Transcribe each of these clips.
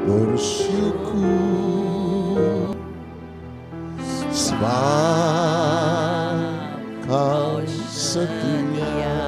bersyukur sebab Kau setia.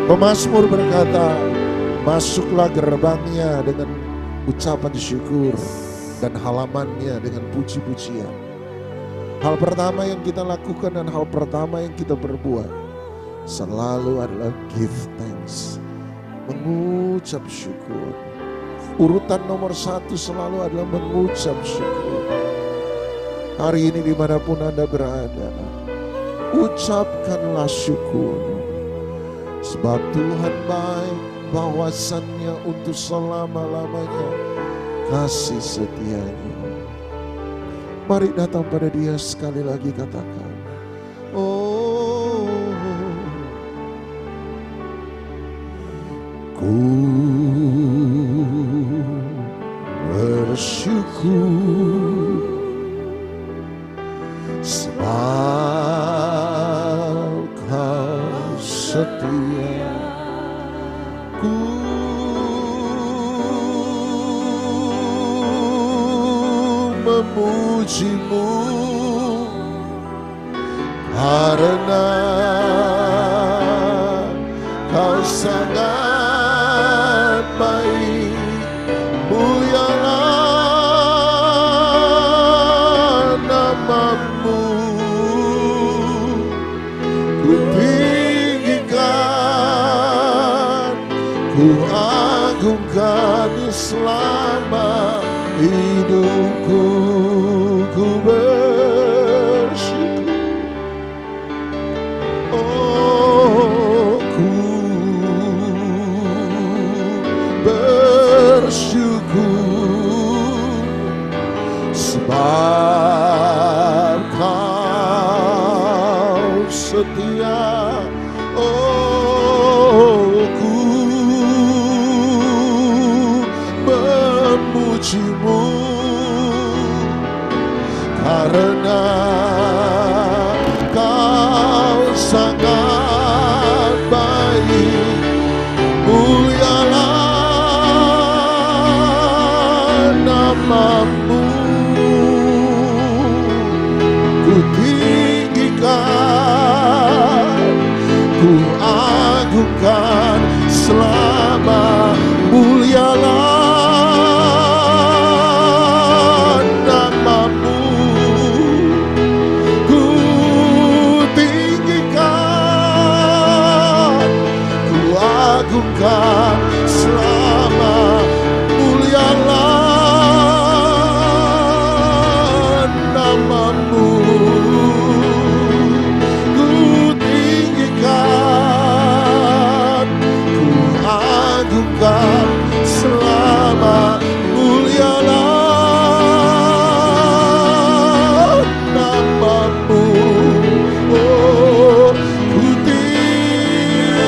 Pemazmur berkata, masuklah gerbangnya dengan ucapan syukur dan halamannya dengan puji-pujian. Hal pertama yang kita lakukan dan hal pertama yang kita perbuat selalu adalah give thanks, mengucap syukur. Urutan nomor 1 selalu adalah mengucap syukur. Hari ini dimanapun Anda berada, ucapkanlah syukur. Sebab Tuhan baik, bahwasannya untuk selama-lamanya kasih setianya. Mari datang pada Dia sekali lagi, katakan, oh, ku bersyukur sebab Kau setia. Ku memuji-Mu karena Kau sangat baik. Mulialah nama-Mu, ku tinggikan ku agungkan selama hidupku, ku bersyukur. Oh, ku bersyukur sebab Kau setia. Oh, ku memuji-Mu karena Kau sangat baik. Mulialah nama-Mu, ku tinggikan, ku agungkan selama. Mulialah nama-Mu, ku tinggikan, ku agungkan selama. Mulialah nama-Mu, ku tinggikan, ku agungkan selama. Mulialah nama-Mu, oh, ku tinggikan,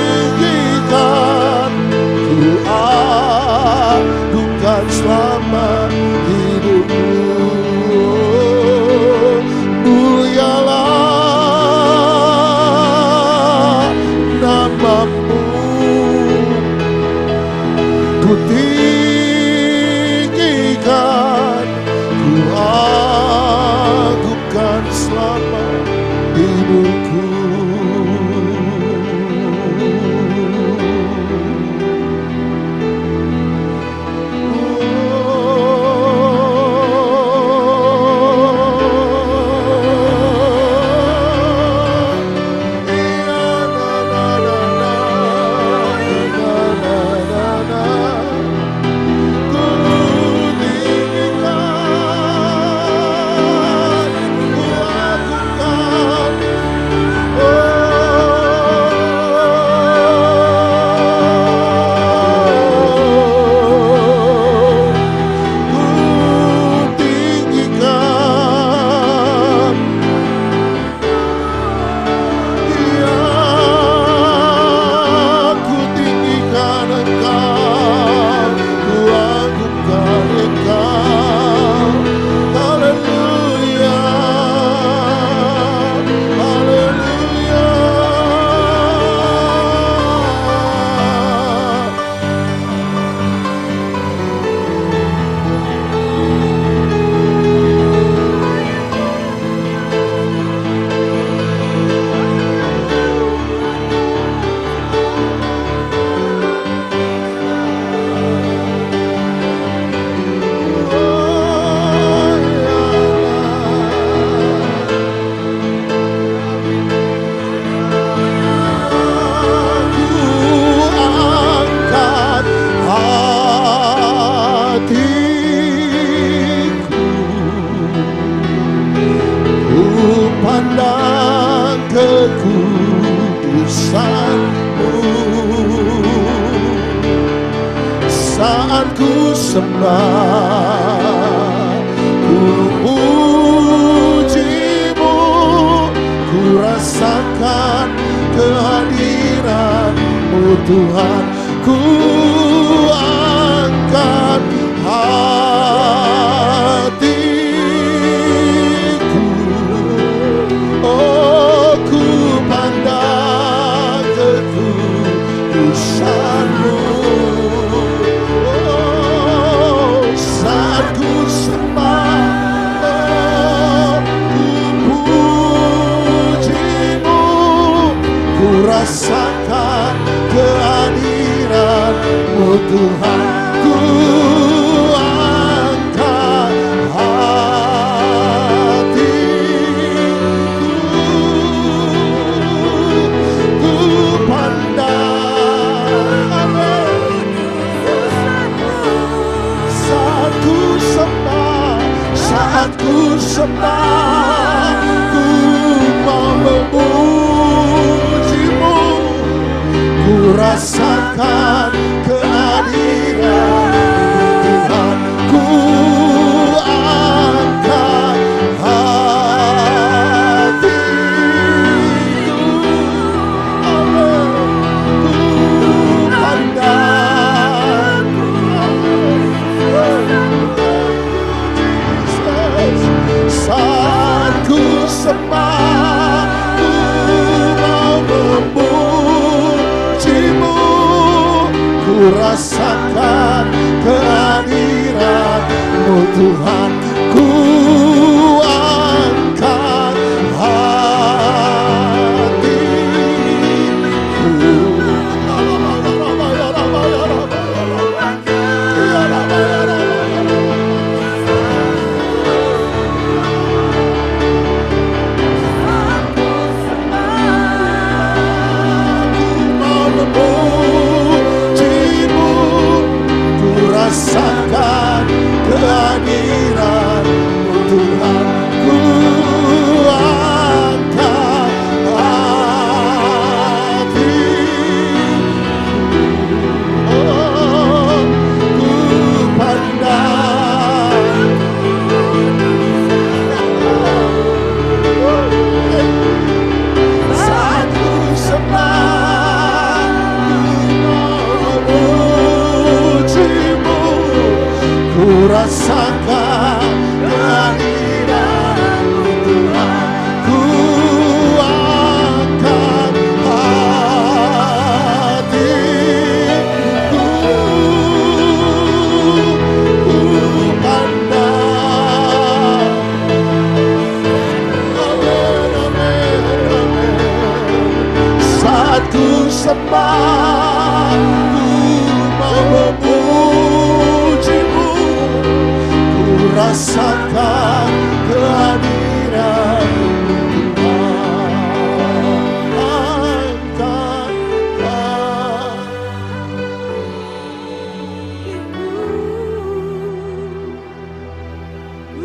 ku agungkan selama hidupku. Mulialah nama-Mu, ku tinggikan, ku agungkan selama hidupku. Saat ku sembah, ku puji-Mu, ku rasakan kehadiran-Mu Tuhan. Ku angkat hatiku, oh ku pandang kekudusan-Mu. Saat ku sembah, ku puji-Mu, ku rasakan kehadiran-Mu Tuhan. Ku angkat hatiku, ku pandang rasakan kehadiran Tuhan, ku angkat hatiku, ku pandang saat ku sembah, ku mau memujimu, ku rasakan kehadiran-Mu Tuhan, ku angkat hatiku. Rasakan kehadiran-Mu Tuhan, ku angkat hatiku, ku pandang saat ku sembah, ku memujimu, ku rasakan kehadiran-Mu Tuhan, ku angkat hatiku, ku pandang. Amen, amen, amen. Saat ku sembah, ku mau memujimu, rasakan kehadiran-Mu Tuhan, angkat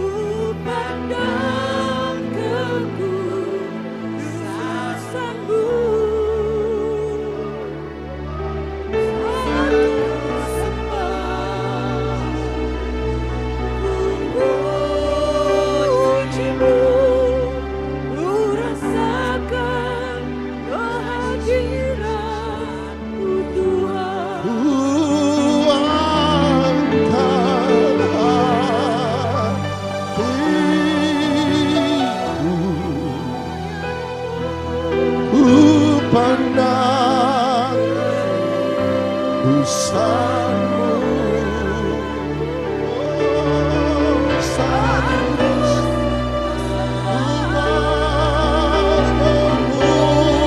Ku pandang kekuasaan-Mu, saat ku sembah, ku pujimu, ku rasakan kehadiran-Mu Tuhan. ku angkat hatiku, ku pandang dosa-Mu, saat ku memujimu,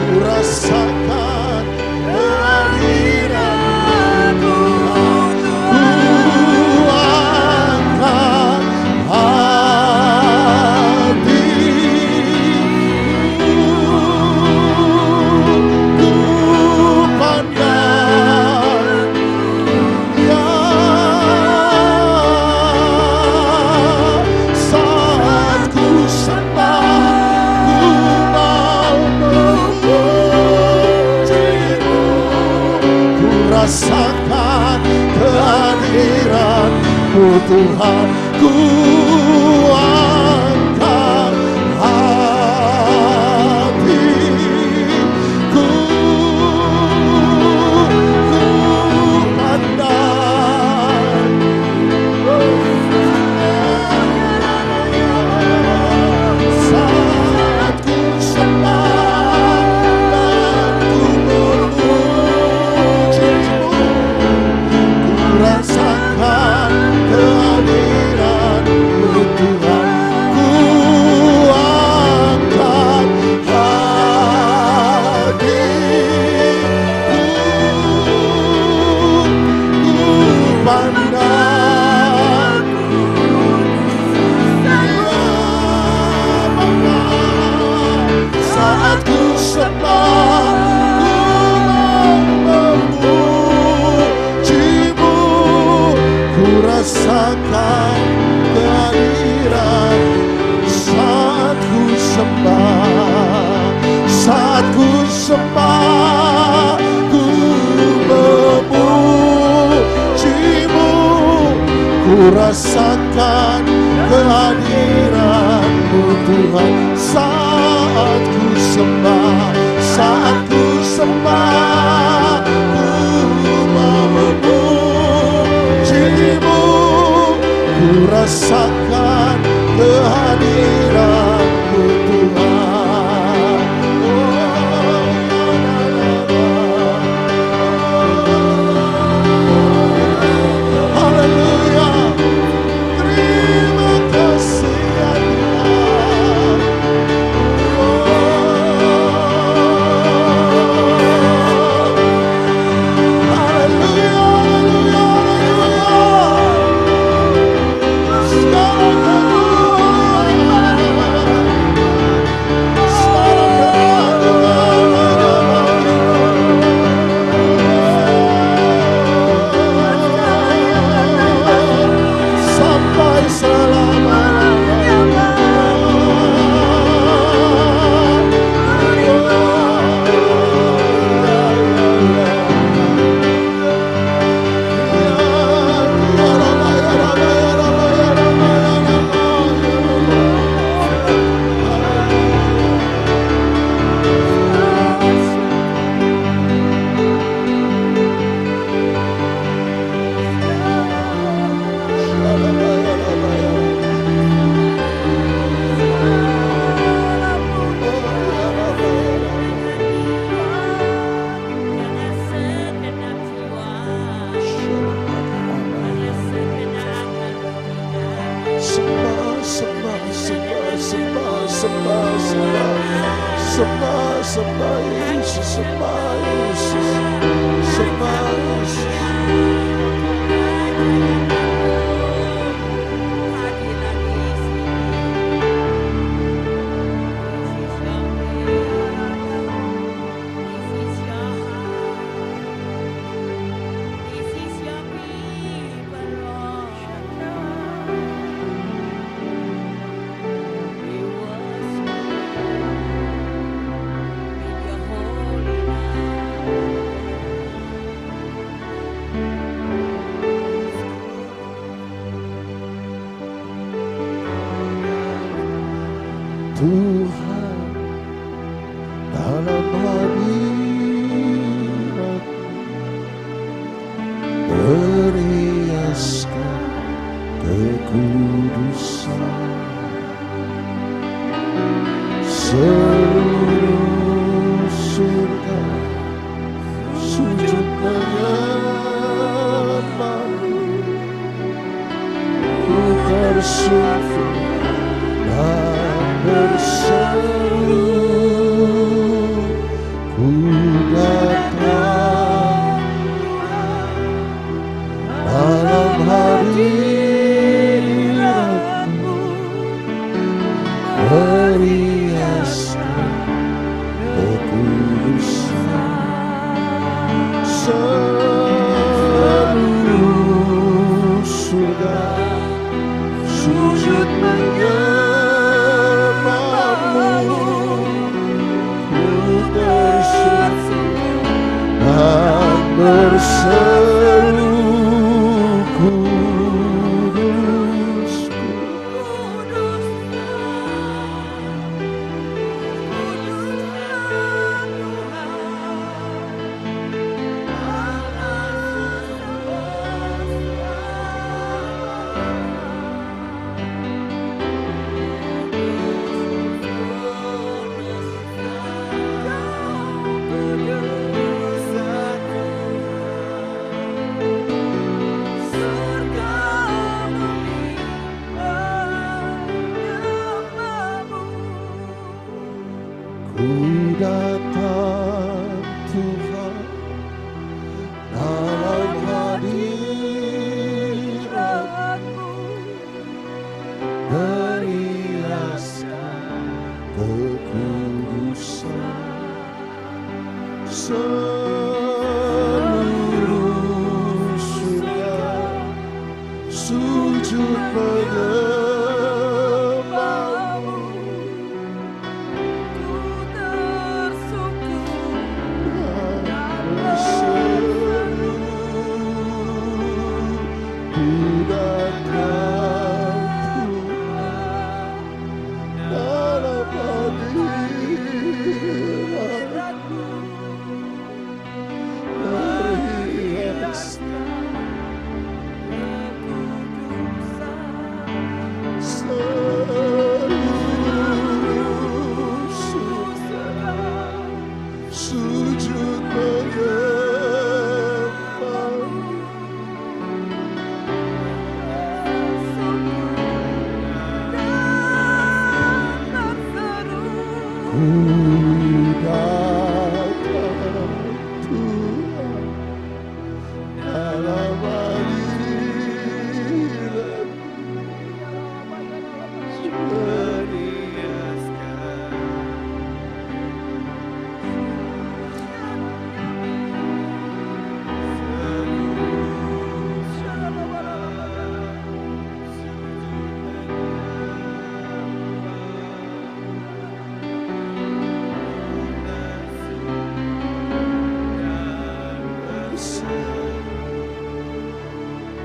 ku rasakan kehadiran-Mu Tuhan, ku angkat hatiku, ku pandang ya, saat ku sembah, ku mau memujimu, ku rasakan kehadiran-Mu Tuhan, ku angkat hatiku, ku pandang saat ku sembah dan ku memujimu, ku rasakan kehadiran-Mu Tuhan, ku angkat hatiku, ku pandang saat ku sembah, ku mau memujimu, ku rasakan kehadiran saat ku sembah, saat ku sembah, ku memujimu, ku rasakan kehadiran-Mu Tuhan. Saat ku sembah, saat ku sembah, ku memujimu, ku rasakan kehadiran-Mu Tuhan. Haleluya, terima kasih ya Tuhan. Haleluya, haleluya, haleluya. Sampai selama-lamanya. Sembah Yesus, sembah Yesus, sembah Yesus. Tuhan, dalam hadirat berhiaskan kekudusan, seluruh surga sujud menyembah-Mu, ku tersumpah berseru, ku datang dalam hadirat-Mu, berhiaskan kekudusan, seluruh surga sujud menyembah. Berseru, kudus, ku datang Tuhan dalam hadirat-Mu, berhiaskan kekudusan, seluruh surga sujud menyembah-Mu, Ku datang Tuhan dalam hadirat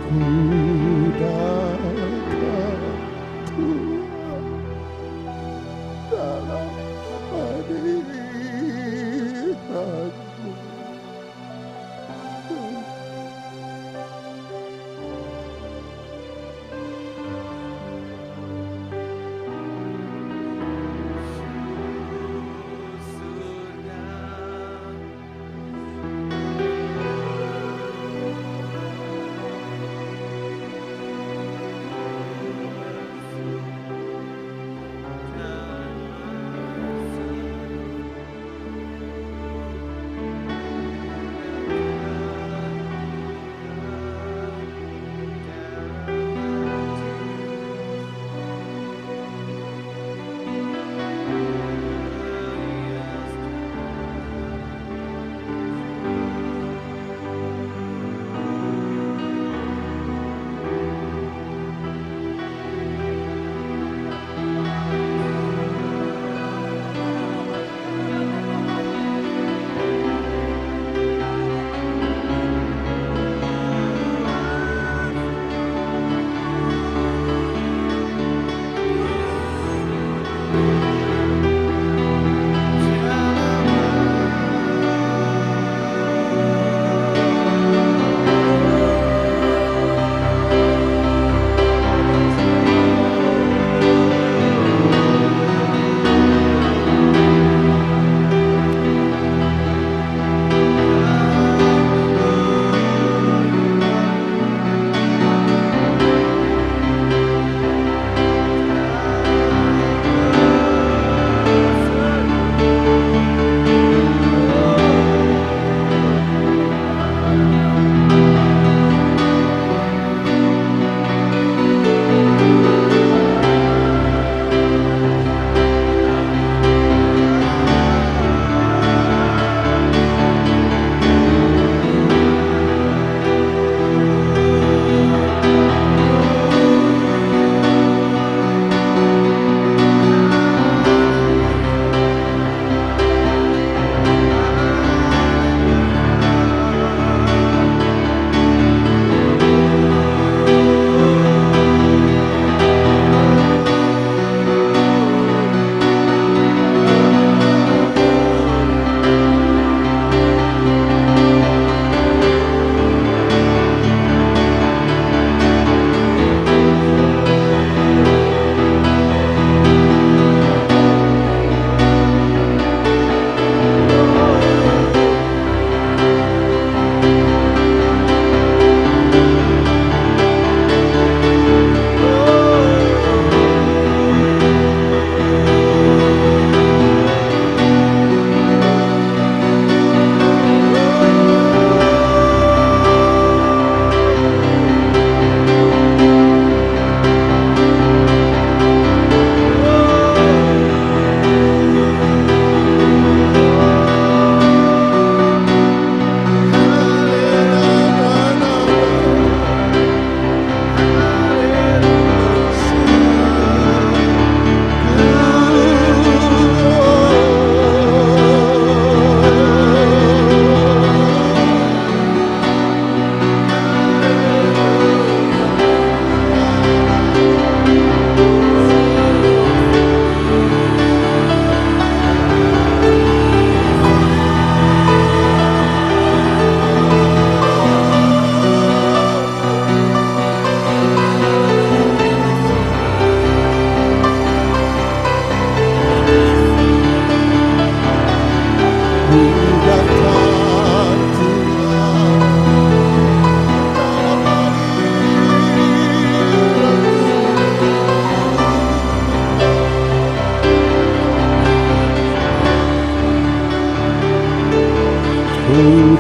ku datang Tuhan dalam hadirat-Mu.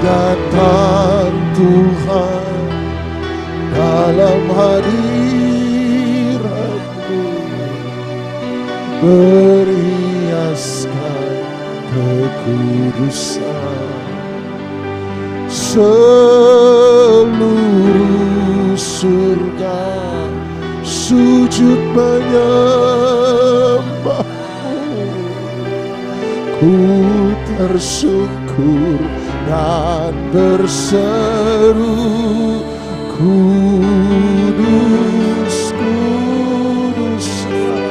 datang Tuhan dalam hadirat-Mu, berhiaskan kekudusan. Seluruh surga sujud menyembah-Mu. Ku tersungkur dan berseru, kudus, kuduslah.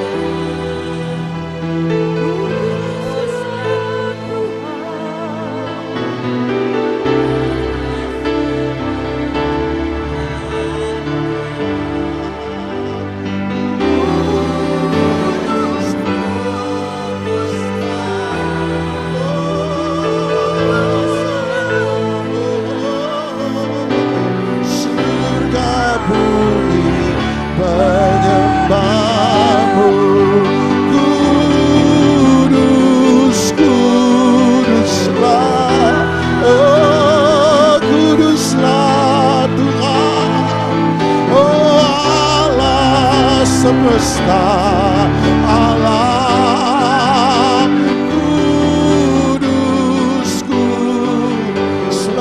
Menyembah-Mu, kudus, kuduslah, oh kuduslah Tuhan, oh Allah semesta, Allah kudus, kuduslah,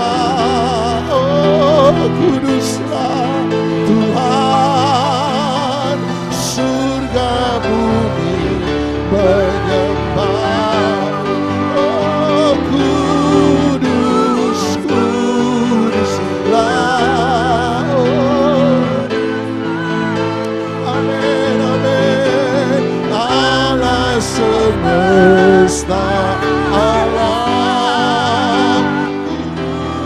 oh kuduslah Tuhan. Surga bumi menyembah, oh kudus, kuduslah, oh. Amin, amin. Allah semesta, Allah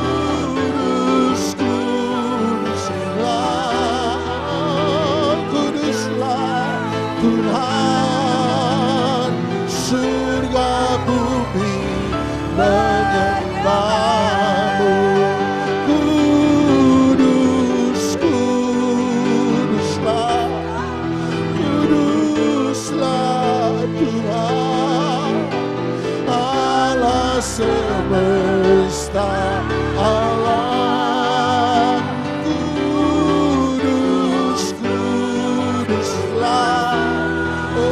kudus, kuduslah, kuduslah Tuhan. Surga bumi menyembah-Mu, kudus, kuduslah, kuduslah Tuhan. Allah semesta, Allah kudus, kuduslah, oh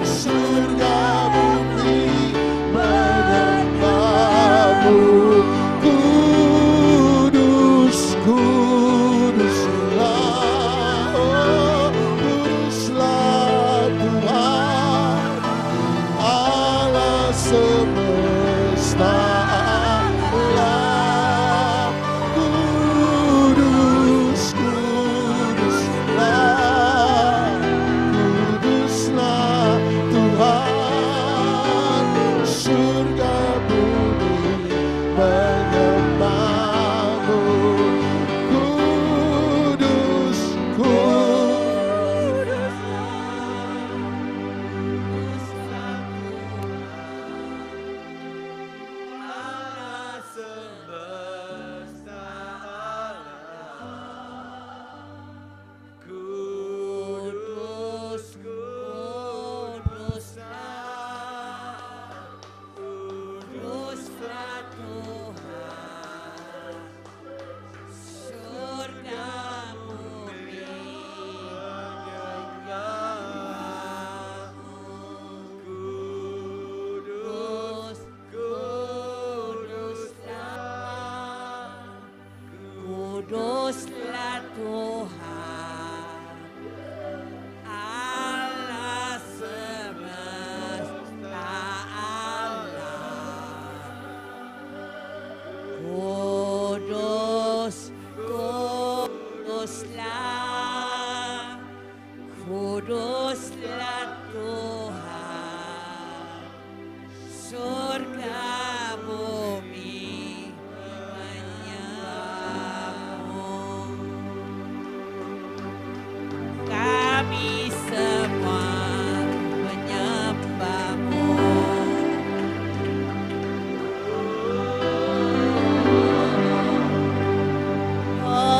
surga bumi menyembah-Mu, kudus, kuduslah, oh kuduslah Tuhan. Allah semesta, Allah kudus, kuduslah, kuduslah Tuhan. Surga bumi menyembah-Mu, kudus, Kuduslah Tuhan, Allah semesta, Allah kudus, kuduslah, kuduslah Tuhan. Surga bumi menyembah-Mu, kami semua menyembah-Mu. Oh,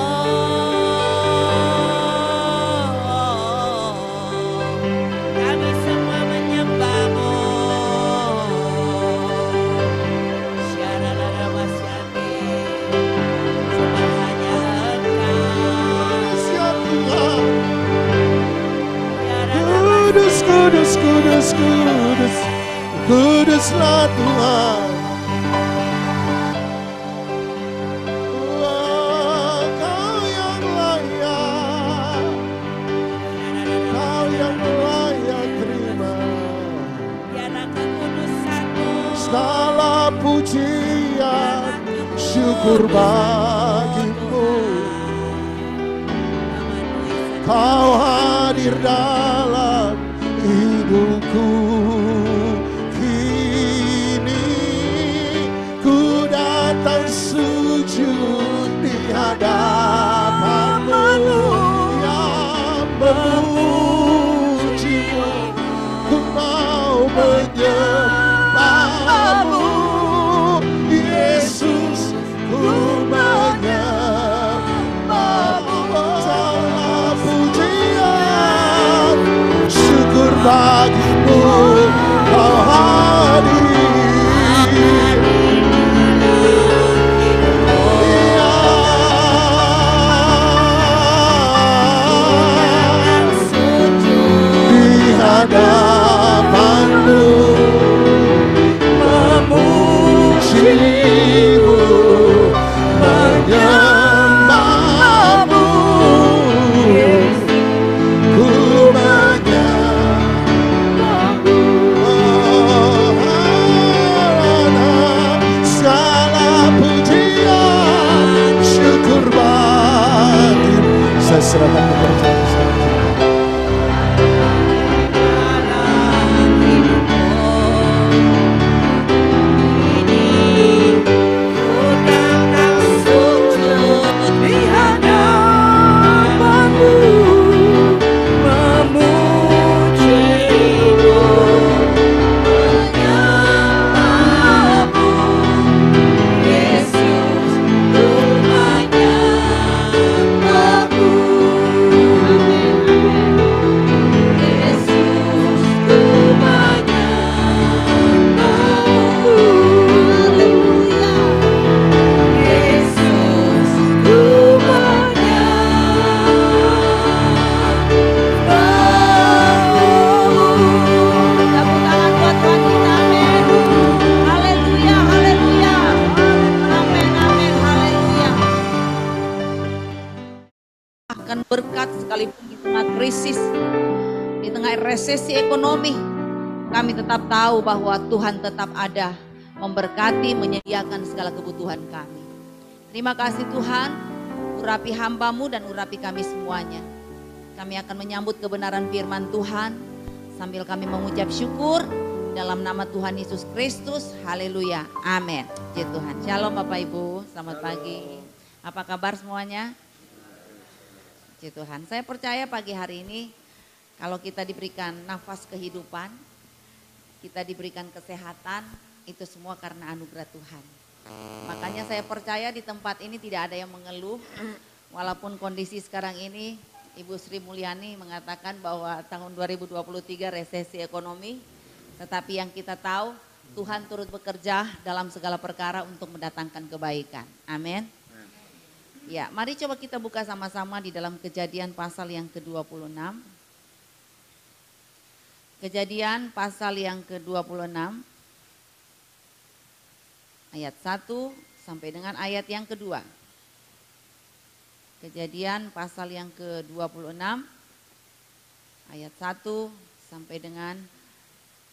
kudus, kudus, kuduslah Tuhan. Oh, Kau yang layak, Kau yang layak terima Biarlah kekudusanmu segala pujian, syukur bagimu. Kau hadir dalam hidupku. Kini ku datang sujud di hadapanmu yang memujimu. Ku mau menyembahmu, Yesus, ku menyembahmu. Segala pujian, syukur bagimu, Kau hadir. Di hadapanmu memujimu, menyembahmu, ku menyembahmu. Segala pujian, syukur bagimu. Saya serahkan pekerjaan saya. Akan berkat sekalipun di tengah krisis, di tengah resesi ekonomi, kami tetap tahu bahwa Tuhan tetap ada, memberkati, menyediakan segala kebutuhan kami. Terima kasih Tuhan, urapi hamba-Mu dan urapi kami semuanya. Kami akan menyambut kebenaran firman Tuhan sambil kami mengucap syukur dalam nama Tuhan Yesus Kristus. Haleluya, amin. Puji Tuhan. Shalom Bapak Ibu, selamat pagi. Apa kabar semuanya? Puji Tuhan. Saya percaya pagi hari ini kalau kita diberikan nafas kehidupan, kita diberikan kesehatan, itu semua karena anugerah Tuhan. Makanya saya percaya di tempat ini tidak ada yang mengeluh, walaupun kondisi sekarang ini Ibu Sri Mulyani mengatakan bahwa tahun 2023 resesi ekonomi, tetapi yang kita tahu Tuhan turut bekerja dalam segala perkara untuk mendatangkan kebaikan. Amin. Ya, mari coba kita buka sama-sama di dalam Kejadian pasal yang ke-26. Kejadian pasal yang ke-26 ayat 1 sampai dengan ayat yang kedua. Kejadian pasal yang ke-26 ayat 1 sampai dengan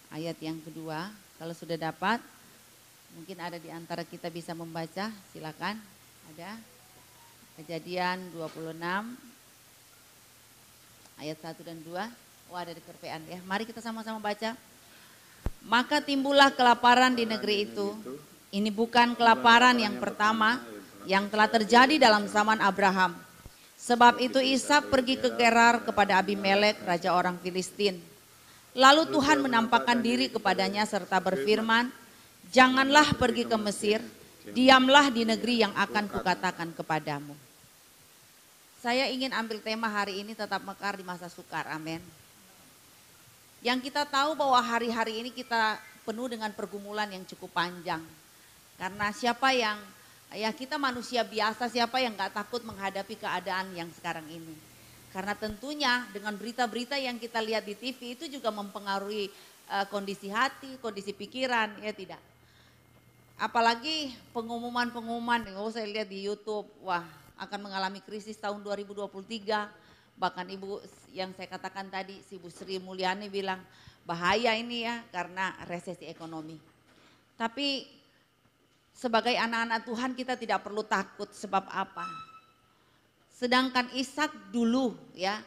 ayat yang kedua. Kalau sudah dapat, mungkin ada di antara kita bisa membaca, silakan. Ada Kejadian 26 ayat 1 dan 2. Wah, ada di perpean ya. Mari kita sama-sama baca. Maka timbullah kelaparan di negeri itu. Ini bukan kelaparan yang pertama yang telah terjadi dalam zaman Abraham. Sebab itu Ishak pergi ke Gerar kepada Abimelek, raja orang Filistin. Lalu Tuhan menampakkan diri kepadanya serta berfirman, janganlah pergi ke Mesir, diamlah di negeri yang akan kukatakan kepadamu. Saya ingin ambil tema hari ini tetap mekar di masa sukar, amin. Yang kita tahu bahwa hari-hari ini kita penuh dengan pergumulan yang cukup panjang. Karena siapa yang, ya kita manusia biasa, siapa yang gak takut menghadapi keadaan yang sekarang ini. Karena tentunya dengan berita-berita yang kita lihat di TV itu juga mempengaruhi kondisi hati, kondisi pikiran, ya tidak. Apalagi pengumuman-pengumuman, saya lihat di YouTube, wah akan mengalami krisis tahun 2023. Bahkan ibu yang saya katakan tadi, si Bu Sri Mulyani bilang bahaya ini ya karena resesi ekonomi. Tapi sebagai anak-anak Tuhan kita tidak perlu takut, sebab apa? Sedangkan Ishak dulu ya,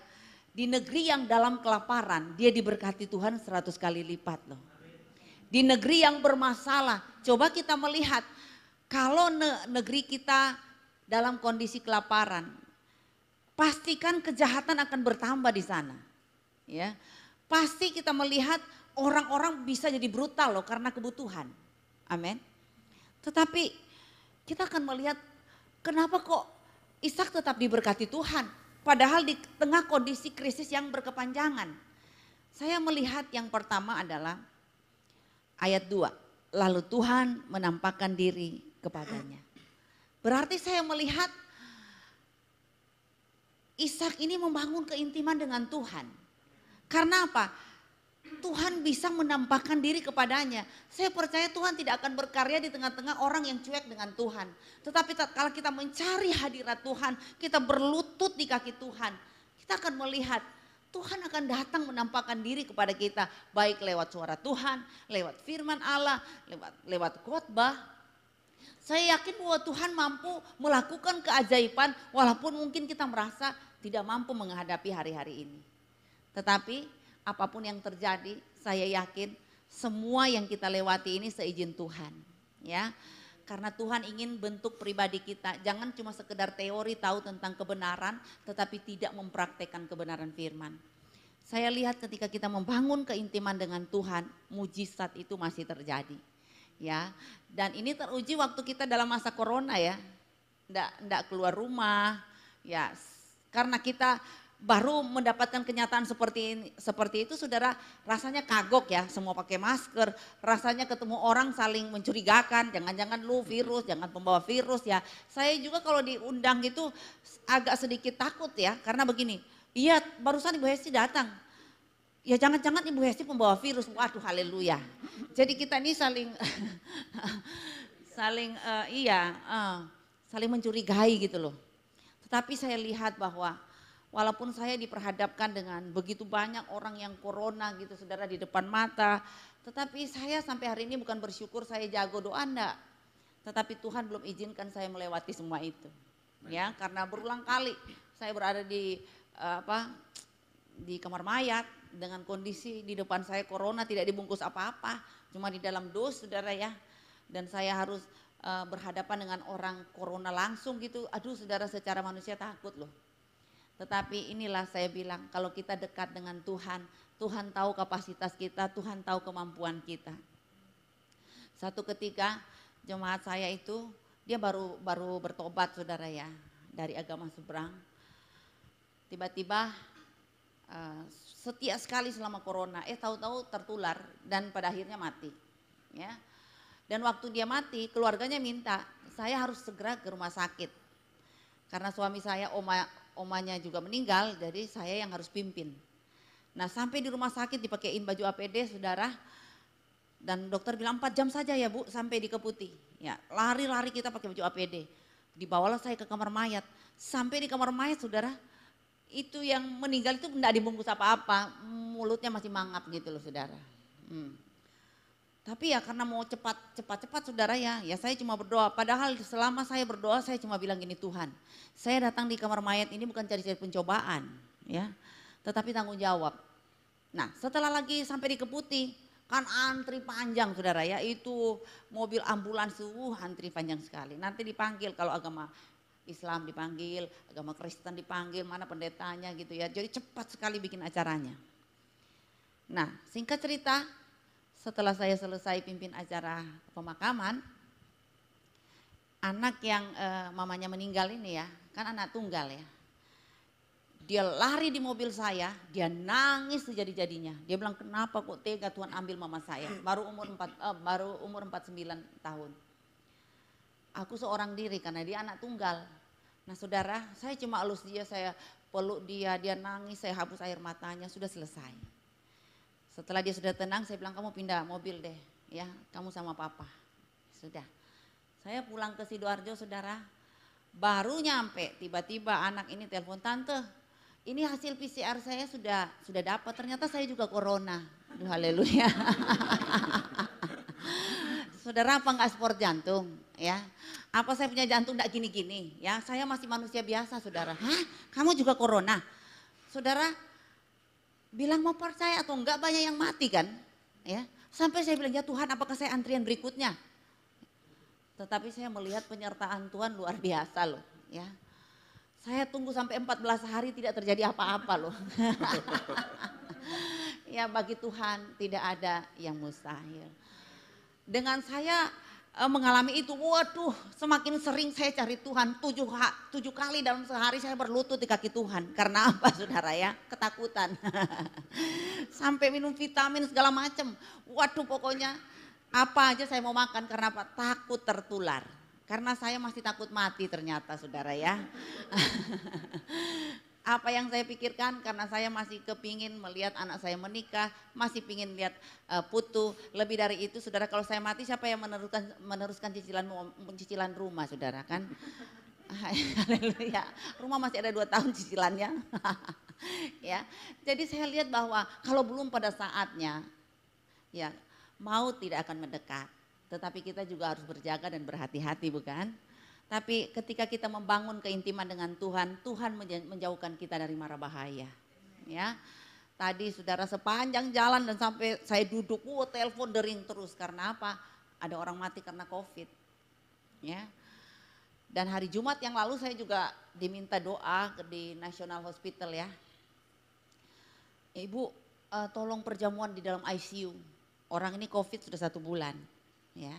di negeri yang dalam kelaparan, dia diberkati Tuhan 100 kali lipat loh. Di negeri yang bermasalah, coba kita melihat kalau negeri kita dalam kondisi kelaparan, pastikan kejahatan akan bertambah di sana. Ya, pasti kita melihat orang-orang bisa jadi brutal loh karena kebutuhan. Amin. Tetapi kita akan melihat kenapa kok Ishak tetap diberkati Tuhan, padahal di tengah kondisi krisis yang berkepanjangan. Saya melihat yang pertama adalah ayat 2, lalu Tuhan menampakkan diri kepadanya. Berarti saya melihat Ishak ini membangun keintiman dengan Tuhan. Karena apa? Tuhan bisa menampakkan diri kepadanya. Saya percaya Tuhan tidak akan berkarya di tengah-tengah orang yang cuek dengan Tuhan. Tetapi kalau kita mencari hadirat Tuhan, kita berlutut di kaki Tuhan, kita akan melihat Tuhan akan datang menampakkan diri kepada kita. Baik lewat suara Tuhan, lewat firman Allah, lewat khotbah. Saya yakin bahwa Tuhan mampu melakukan keajaiban walaupun mungkin kita merasa tidak mampu menghadapi hari-hari ini. Tetapi apapun yang terjadi, saya yakin semua yang kita lewati ini seizin Tuhan, ya. Karena Tuhan ingin bentuk pribadi kita, jangan cuma sekedar teori tahu tentang kebenaran, tetapi tidak mempraktekkan kebenaran firman. Saya lihat ketika kita membangun keintiman dengan Tuhan, mujizat itu masih terjadi, ya. Dan ini teruji waktu kita dalam masa corona ya, ndak keluar rumah, ya. Karena kita baru mendapatkan kenyataan seperti itu, saudara, rasanya kagok ya, semua pakai masker, rasanya ketemu orang saling mencurigakan, jangan-jangan lu virus, jangan pembawa virus ya. Saya juga kalau diundang gitu agak sedikit takut ya, karena begini, iya barusan Ibu Hesti datang, ya jangan-jangan Ibu Hesti pembawa virus, waduh haleluya. Jadi kita ini saling saling mencurigai gitu loh. Tetapi saya lihat bahwa walaupun saya diperhadapkan dengan begitu banyak orang yang corona gitu saudara di depan mata. Tetapi saya sampai hari ini bukan bersyukur saya jago doa enggak. Tetapi Tuhan belum izinkan saya melewati semua itu. Ya, karena berulang kali saya berada di kamar mayat dengan kondisi di depan saya corona tidak dibungkus apa-apa. Cuma di dalam dos saudara ya. Dan saya harus berhadapan dengan orang corona langsung gitu. Aduh saudara, secara manusia takut loh. Tetapi inilah saya bilang, kalau kita dekat dengan Tuhan, Tuhan tahu kapasitas kita, Tuhan tahu kemampuan kita. Satu ketika jemaat saya itu, dia baru bertobat saudara ya, dari agama seberang. Tiba-tiba setia sekali selama corona, tahu-tahu tertular dan pada akhirnya mati. Ya. Dan waktu dia mati, keluarganya minta, saya harus segera ke rumah sakit. Karena suami saya, omanya juga meninggal, jadi saya yang harus pimpin. Nah sampai di rumah sakit dipakein baju APD saudara, dan dokter bilang 4 jam saja ya Bu sampai di Keputih. Ya lari-lari kita pakai baju APD, dibawalah saya ke kamar mayat. Sampai di kamar mayat saudara, itu yang meninggal itu enggak dibungkus apa-apa, mulutnya masih mangap gitu loh saudara. Tapi ya karena mau cepat saudara ya saya cuma berdoa. Padahal selama saya berdoa saya cuma bilang gini, Tuhan, saya datang di kamar mayat ini bukan cari-cari pencobaan ya, tetapi tanggung jawab. Nah setelah lagi sampai di Keputih kan antri panjang saudara ya, itu mobil ambulans antri panjang sekali. Nanti dipanggil kalau agama Islam dipanggil, agama Kristen dipanggil, mana pendetanya gitu ya. Jadi cepat sekali bikin acaranya. Nah singkat cerita, setelah saya selesai pimpin acara pemakaman, anak yang mamanya meninggal ini ya, kan anak tunggal ya. Dia lari di mobil saya, dia nangis sejadi-jadinya. Dia bilang, kenapa kok tega Tuhan ambil mama saya, baru umur 49 tahun. Aku seorang diri karena dia anak tunggal. Nah saudara, saya cuma elus dia, saya peluk dia, dia nangis, saya hapus air matanya, sudah selesai. Setelah dia sudah tenang, saya bilang kamu pindah mobil deh, ya, kamu sama papa. Sudah. Saya pulang ke Sidoarjo, saudara, baru nyampe, tiba-tiba anak ini telepon, tante, ini hasil PCR saya sudah dapat, ternyata saya juga corona. Haleluya. Saudara, apa enggak sport jantung, ya? Apa saya punya jantung enggak gini-gini, ya? Saya masih manusia biasa, saudara. Hah? Kamu juga corona? Saudara, bilang mau percaya atau enggak, banyak yang mati kan, ya? Sampai saya bilang, ya Tuhan, apakah saya antrian berikutnya? Tetapi saya melihat penyertaan Tuhan luar biasa loh, ya. Saya tunggu sampai 14 hari tidak terjadi apa-apa loh. Ya, bagi Tuhan tidak ada yang mustahil. Dengan saya mengalami itu, waduh, semakin sering saya cari Tuhan. 7 kali dalam sehari saya berlutut di kaki Tuhan. Karena apa, saudara ya? Ketakutan. Sampai minum vitamin segala macam. Waduh, pokoknya apa aja saya mau makan, karena apa? Takut tertular. Karena saya masih takut mati ternyata, saudara ya. Apa yang saya pikirkan, karena saya masih kepingin melihat anak saya menikah, masih pingin lihat putu. Lebih dari itu, saudara, kalau saya mati siapa yang meneruskan cicilan rumah, saudara kan? Haleluya. Rumah masih ada 2 tahun cicilannya. Ya, jadi saya lihat bahwa kalau belum pada saatnya, ya maut tidak akan mendekat. Tetapi kita juga harus berjaga dan berhati-hati, bukan? Tapi ketika kita membangun keintiman dengan Tuhan, Tuhan menjauhkan kita dari mara bahaya. Ya, tadi saudara sepanjang jalan dan sampai saya duduk, telepon dering terus. Karena apa? Ada orang mati karena COVID. Ya, dan hari Jumat yang lalu saya juga diminta doa di National Hospital ya. Ibu, tolong perjamuan di dalam ICU. Orang ini COVID sudah 1 bulan. Ya.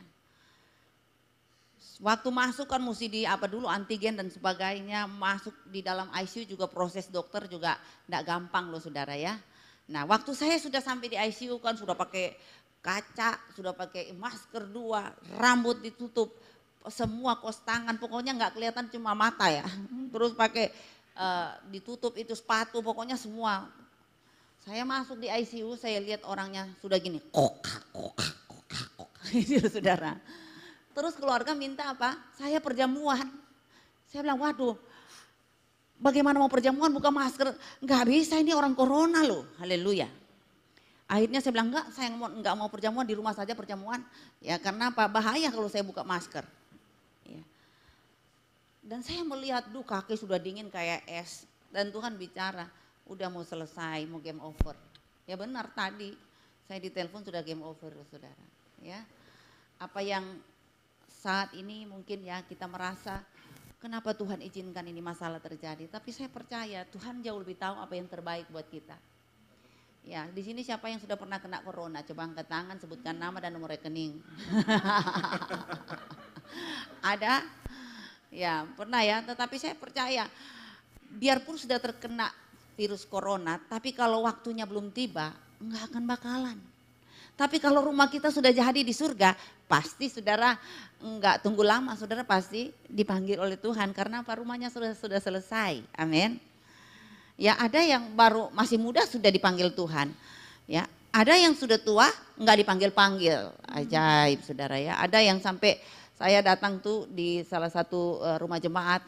Waktu masuk kan mesti dulu antigen dan sebagainya, masuk di dalam ICU juga proses dokter juga enggak gampang loh, saudara ya. Nah, waktu saya sudah sampai di ICU kan sudah pakai kaca, sudah pakai masker 2, rambut ditutup, semua kos tangan, pokoknya enggak kelihatan cuma mata ya. Terus pakai ditutup itu sepatu, pokoknya semua. Saya masuk di ICU, saya lihat orangnya sudah gini, kokak. Itu saudara. Terus keluarga minta apa? Saya perjamuan. Saya bilang, waduh, bagaimana mau perjamuan buka masker? Enggak bisa, ini orang corona loh. Haleluya. Akhirnya saya bilang, enggak, saya enggak mau perjamuan, di rumah saja perjamuan. Ya karena apa? Bahaya kalau saya buka masker. Ya. Dan saya melihat, kaki sudah dingin kayak es. Dan Tuhan bicara, udah mau selesai, mau game over. Ya benar, tadi saya ditelepon sudah game over, saudara. Ya, apa yang saat ini mungkin ya kita merasa kenapa Tuhan izinkan ini masalah terjadi, tapi saya percaya Tuhan jauh lebih tahu apa yang terbaik buat kita. Ya, di sini siapa yang sudah pernah kena corona? Coba angkat tangan, sebutkan nama dan nomor rekening. Ada? Ya, pernah ya, tetapi saya percaya biarpun sudah terkena virus corona, tapi kalau waktunya belum tiba, enggak akan bakalan. Tapi kalau rumah kita sudah jadi di surga, pasti saudara enggak tunggu lama, saudara pasti dipanggil oleh Tuhan karena apa? Rumahnya sudah selesai. Amin. Ya, ada yang baru masih muda sudah dipanggil Tuhan. Ya, ada yang sudah tua enggak dipanggil-panggil. Ajaib, saudara ya. Ada yang sampai saya datang tuh di salah satu rumah jemaat,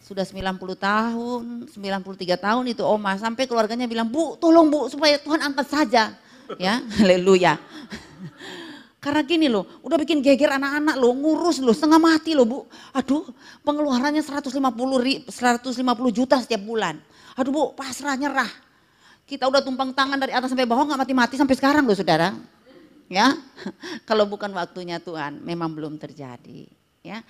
sudah 90 tahun, 93 tahun itu oma, sampai keluarganya bilang, "Bu, tolong Bu, supaya Tuhan angkat saja." Ya, haleluya. Karena gini loh, udah bikin geger anak-anak loh, ngurus loh, setengah mati loh Bu. Aduh, pengeluarannya 150 juta setiap bulan. Aduh Bu, pasrah nyerah. Kita udah tumpang tangan dari atas sampai bawah, gak mati-mati sampai sekarang loh saudara. Ya, kalau bukan waktunya Tuhan, memang belum terjadi. Ya,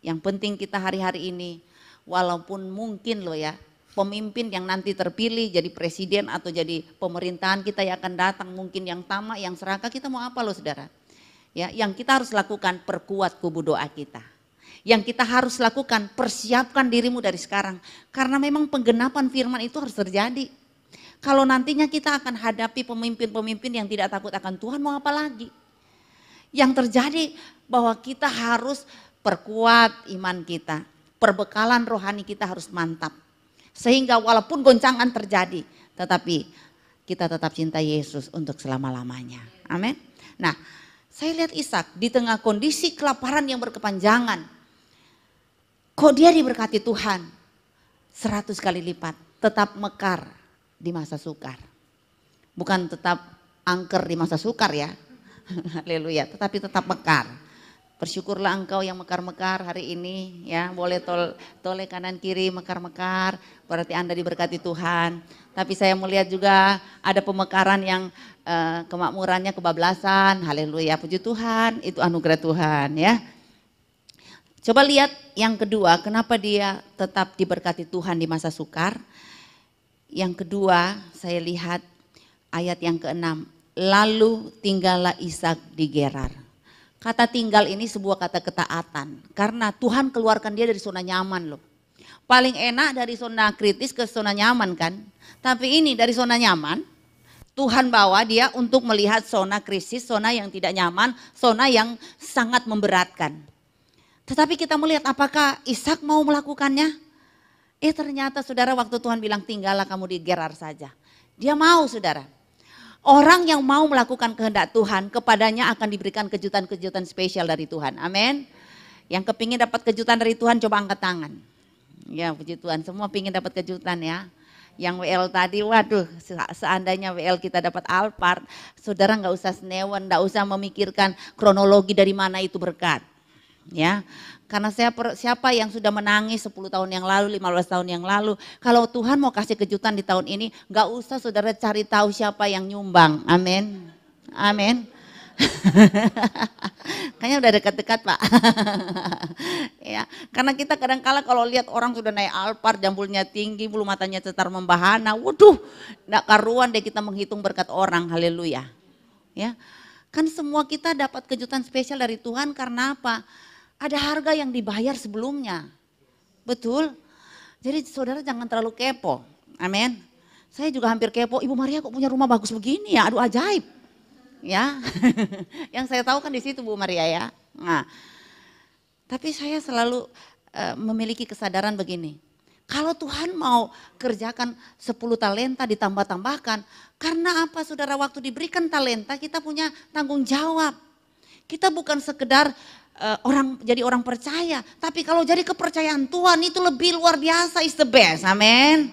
yang penting kita hari-hari ini, walaupun mungkin loh ya, pemimpin yang nanti terpilih jadi presiden atau jadi pemerintahan kita yang akan datang, mungkin yang tamak, yang serakah, kita mau apa loh saudara? Ya, yang kita harus lakukan, perkuat kubu doa kita. Yang kita harus lakukan, persiapkan dirimu dari sekarang. Karena memang penggenapan firman itu harus terjadi. Kalau nantinya kita akan hadapi pemimpin-pemimpin yang tidak takut akan Tuhan, mau apa lagi? Yang terjadi bahwa kita harus perkuat iman kita. Perbekalan rohani kita harus mantap. Sehingga walaupun goncangan terjadi, tetapi kita tetap cinta Yesus untuk selama-lamanya. Amin. Nah, saya lihat Ishak di tengah kondisi kelaparan yang berkepanjangan. Kok dia diberkati Tuhan 100 kali lipat, tetap mekar di masa sukar. Bukan tetap angker di masa sukar ya. Haleluya, tetapi tetap mekar. Bersyukurlah engkau yang mekar-mekar hari ini ya, boleh toleh kanan kiri mekar-mekar, berarti Anda diberkati Tuhan. Tapi saya melihat juga ada pemekaran yang kemakmurannya kebablasan, haleluya, puji Tuhan, itu anugerah Tuhan ya. Coba lihat yang kedua, kenapa dia tetap diberkati Tuhan di masa sukar. Yang kedua saya lihat ayat yang ke-6, lalu tinggallah Ishak di Gerar. Kata tinggal ini sebuah kata ketaatan. Karena Tuhan keluarkan dia dari zona nyaman loh. Paling enak dari zona kritis ke zona nyaman kan. Tapi ini dari zona nyaman, Tuhan bawa dia untuk melihat zona krisis, zona yang tidak nyaman, zona yang sangat memberatkan. Tetapi kita melihat apakah Ishak mau melakukannya? Ternyata saudara waktu Tuhan bilang tinggallah kamu di Gerar saja. Dia mau saudara. Orang yang mau melakukan kehendak Tuhan, kepadanya akan diberikan kejutan-kejutan spesial dari Tuhan. Amin. Yang kepingin dapat kejutan dari Tuhan, coba angkat tangan. Ya puji Tuhan, semua pingin dapat kejutan ya. Yang WL tadi, waduh seandainya WL kita dapat Alphard, saudara nggak usah senewan, nggak usah memikirkan kronologi dari mana itu berkat. Ya, karena siapa yang sudah menangis 10 tahun yang lalu, 15 tahun yang lalu, kalau Tuhan mau kasih kejutan di tahun ini, gak usah saudara cari tahu siapa yang nyumbang, amin, amin. Kayaknya udah dekat-dekat Pak. Ya, karena kita kadang-kala kalau lihat orang sudah naik Alphard, jambulnya tinggi, bulu matanya cetar membahana, waduh, gak karuan deh kita menghitung berkat orang, haleluya. Ya, kan semua kita dapat kejutan spesial dari Tuhan karena apa? Ada harga yang dibayar sebelumnya. Betul. Jadi saudara jangan terlalu kepo. Amin. Saya juga hampir kepo, Ibu Maria kok punya rumah bagus begini ya, aduh ajaib. Ya, yang saya tahu kan di situ Bu Maria ya. Nah, tapi saya selalu memiliki kesadaran begini. Kalau Tuhan mau kerjakan 10 talenta ditambah-tambahkan, karena apa saudara, waktu diberikan talenta kita punya tanggung jawab. Kita bukan sekedar jadi orang percaya, tapi kalau jadi kepercayaan Tuhan itu lebih luar biasa, is the best, amin.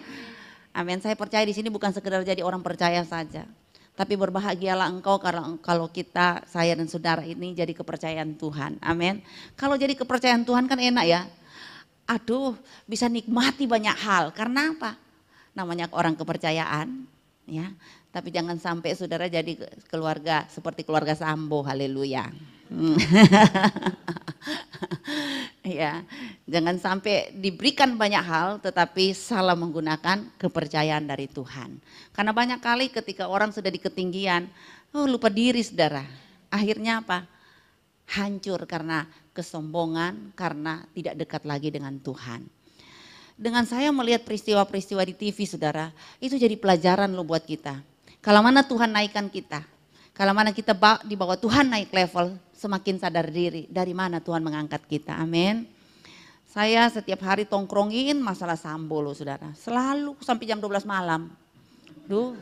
Amin, saya percaya di sini bukan sekedar jadi orang percaya saja, tapi berbahagialah engkau kalau kita, saya dan saudara ini jadi kepercayaan Tuhan, amin. Kalau jadi kepercayaan Tuhan kan enak ya, aduh bisa nikmati banyak hal, karena apa? Namanya orang kepercayaan, ya. Tapi jangan sampai saudara jadi keluarga seperti keluarga Sambo, haleluya. Ya, jangan sampai diberikan banyak hal tetapi salah menggunakan kepercayaan dari Tuhan. Karena banyak kali ketika orang sudah di ketinggian, lupa diri saudara. Akhirnya apa? Hancur karena kesombongan, karena tidak dekat lagi dengan Tuhan. Dengan saya melihat peristiwa-peristiwa di TV saudara, itu jadi pelajaran loh buat kita. Kalau mana Tuhan naikkan kita, kalau mana kita di bawah Tuhan naik level, semakin sadar diri dari mana Tuhan mengangkat kita, amin. Saya setiap hari tongkrongin masalah Sambo loh saudara, selalu sampai jam 12 malam. Duh.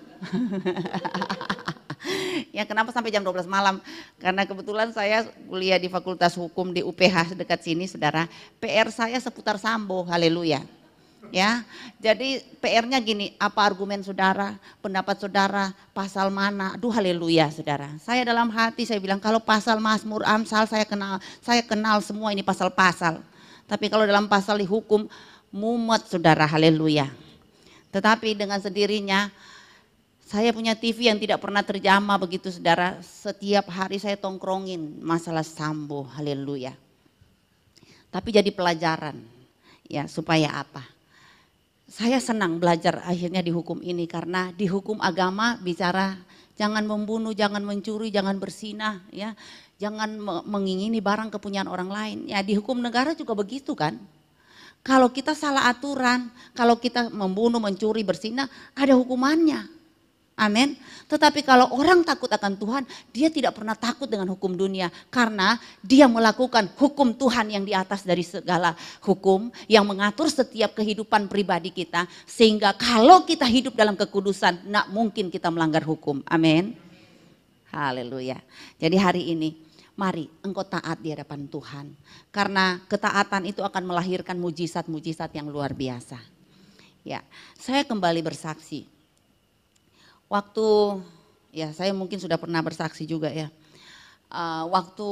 Ya kenapa sampai jam 12 malam? Karena kebetulan saya kuliah di Fakultas Hukum di UPH dekat sini saudara, PR saya seputar Sambo, haleluya. Ya, jadi PR-nya gini, apa argumen saudara, pendapat saudara, pasal mana, aduh haleluya saudara. Saya dalam hati saya bilang kalau pasal Mazmur, Amsal saya kenal semua ini pasal-pasal. Tapi kalau dalam pasal dihukum, mumet saudara, haleluya. Tetapi dengan sendirinya, saya punya TV yang tidak pernah terjamah begitu saudara, setiap hari saya tongkrongin masalah Sambo, haleluya. Tapi jadi pelajaran, ya supaya apa? Saya senang belajar akhirnya di hukum ini karena di hukum agama bicara jangan membunuh, jangan mencuri, jangan berzinah, ya, jangan mengingini barang kepunyaan orang lain. Ya di hukum negara juga begitu kan. Kalau kita salah aturan, kalau kita membunuh, mencuri, berzinah, ada hukumannya. Amin. Tetapi kalau orang takut akan Tuhan, dia tidak pernah takut dengan hukum dunia. Karena dia melakukan hukum Tuhan yang di atas dari segala hukum. Yang mengatur setiap kehidupan pribadi kita. Sehingga kalau kita hidup dalam kekudusan, tidak mungkin kita melanggar hukum. Amin. Haleluya. Jadi hari ini, mari engkau taat di hadapan Tuhan. Karena ketaatan itu akan melahirkan mujizat-mujizat yang luar biasa. Ya, saya kembali bersaksi. Waktu, ya saya mungkin sudah pernah bersaksi juga ya. Waktu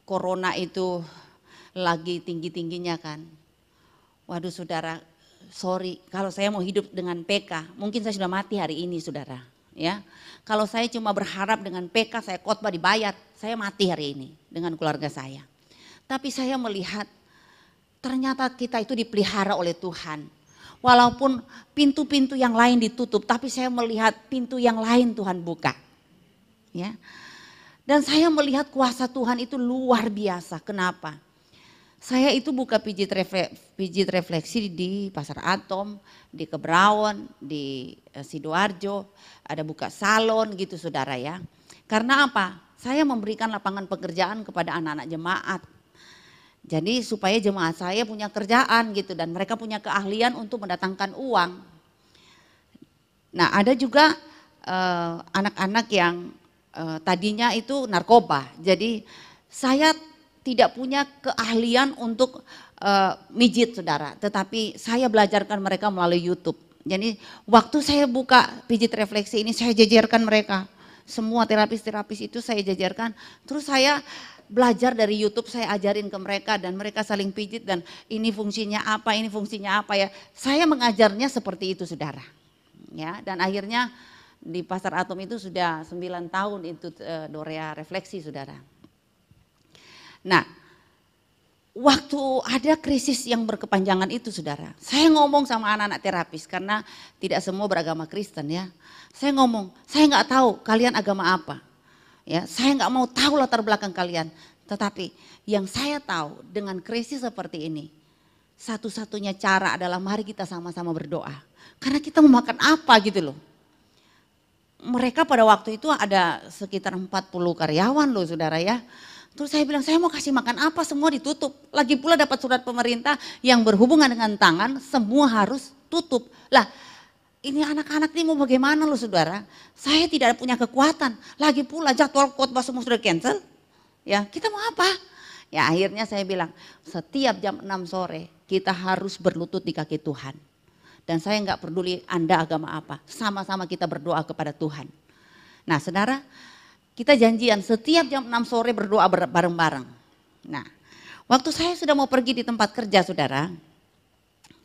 corona itu lagi tinggi-tingginya kan. Waduh saudara, sorry kalau saya mau hidup dengan PK, mungkin saya sudah mati hari ini saudara. Ya, kalau saya cuma berharap dengan PK saya khotbah dibayar, saya mati hari ini dengan keluarga saya. Tapi saya melihat ternyata kita itu dipelihara oleh Tuhan. Walaupun pintu-pintu yang lain ditutup, tapi saya melihat pintu yang lain Tuhan buka. Ya. Dan saya melihat kuasa Tuhan itu luar biasa. Kenapa? Saya itu buka pijit refleksi di Pasar Atom, di Kebraon, di Sidoarjo, ada buka salon gitu saudara ya. Karena apa? Saya memberikan lapangan pekerjaan kepada anak-anak jemaat. Jadi supaya jemaat saya punya kerjaan gitu dan mereka punya keahlian untuk mendatangkan uang. Nah ada juga anak-anak yang tadinya itu narkoba. Jadi saya tidak punya keahlian untuk mijit saudara. Tetapi saya belajarkan mereka melalui YouTube. Jadi waktu saya buka pijit refleksi ini saya jajarkan mereka. Semua terapis-terapis itu saya jajarkan. Terus saya belajar dari YouTube, saya ajarin ke mereka dan mereka saling pijit dan ini fungsinya apa, ini fungsinya apa ya. Saya mengajarnya seperti itu saudara. Ya, dan akhirnya di Pasar Atom itu sudah 9 tahun itu Dorea refleksi saudara. Nah, waktu ada krisis yang berkepanjangan itu saudara, saya ngomong sama anak-anak terapis karena tidak semua beragama Kristen ya. Saya ngomong, saya nggak tahu kalian agama apa. Ya, saya nggak mau tahu latar belakang kalian, tetapi yang saya tahu dengan krisis seperti ini, satu-satunya cara adalah mari kita sama-sama berdoa. Karena kita mau makan apa gitu loh. Mereka pada waktu itu ada sekitar 40 karyawan loh saudara ya. Terus saya bilang saya mau kasih makan apa, semua ditutup. Lagi pula dapat surat pemerintah yang berhubungan dengan tangan, semua harus tutup. Lah, ini anak-anak ini mau bagaimana loh saudara? Saya tidak punya kekuatan. Lagi pula jadwal khotbah semua sudah cancel. Ya, kita mau apa? Ya akhirnya saya bilang setiap jam 6 sore kita harus berlutut di kaki Tuhan. Dan saya nggak peduli Anda agama apa. Sama-sama kita berdoa kepada Tuhan. Nah saudara, kita janjian setiap jam 6 sore berdoa bareng-bareng. Nah, waktu saya sudah mau pergi di tempat kerja saudara.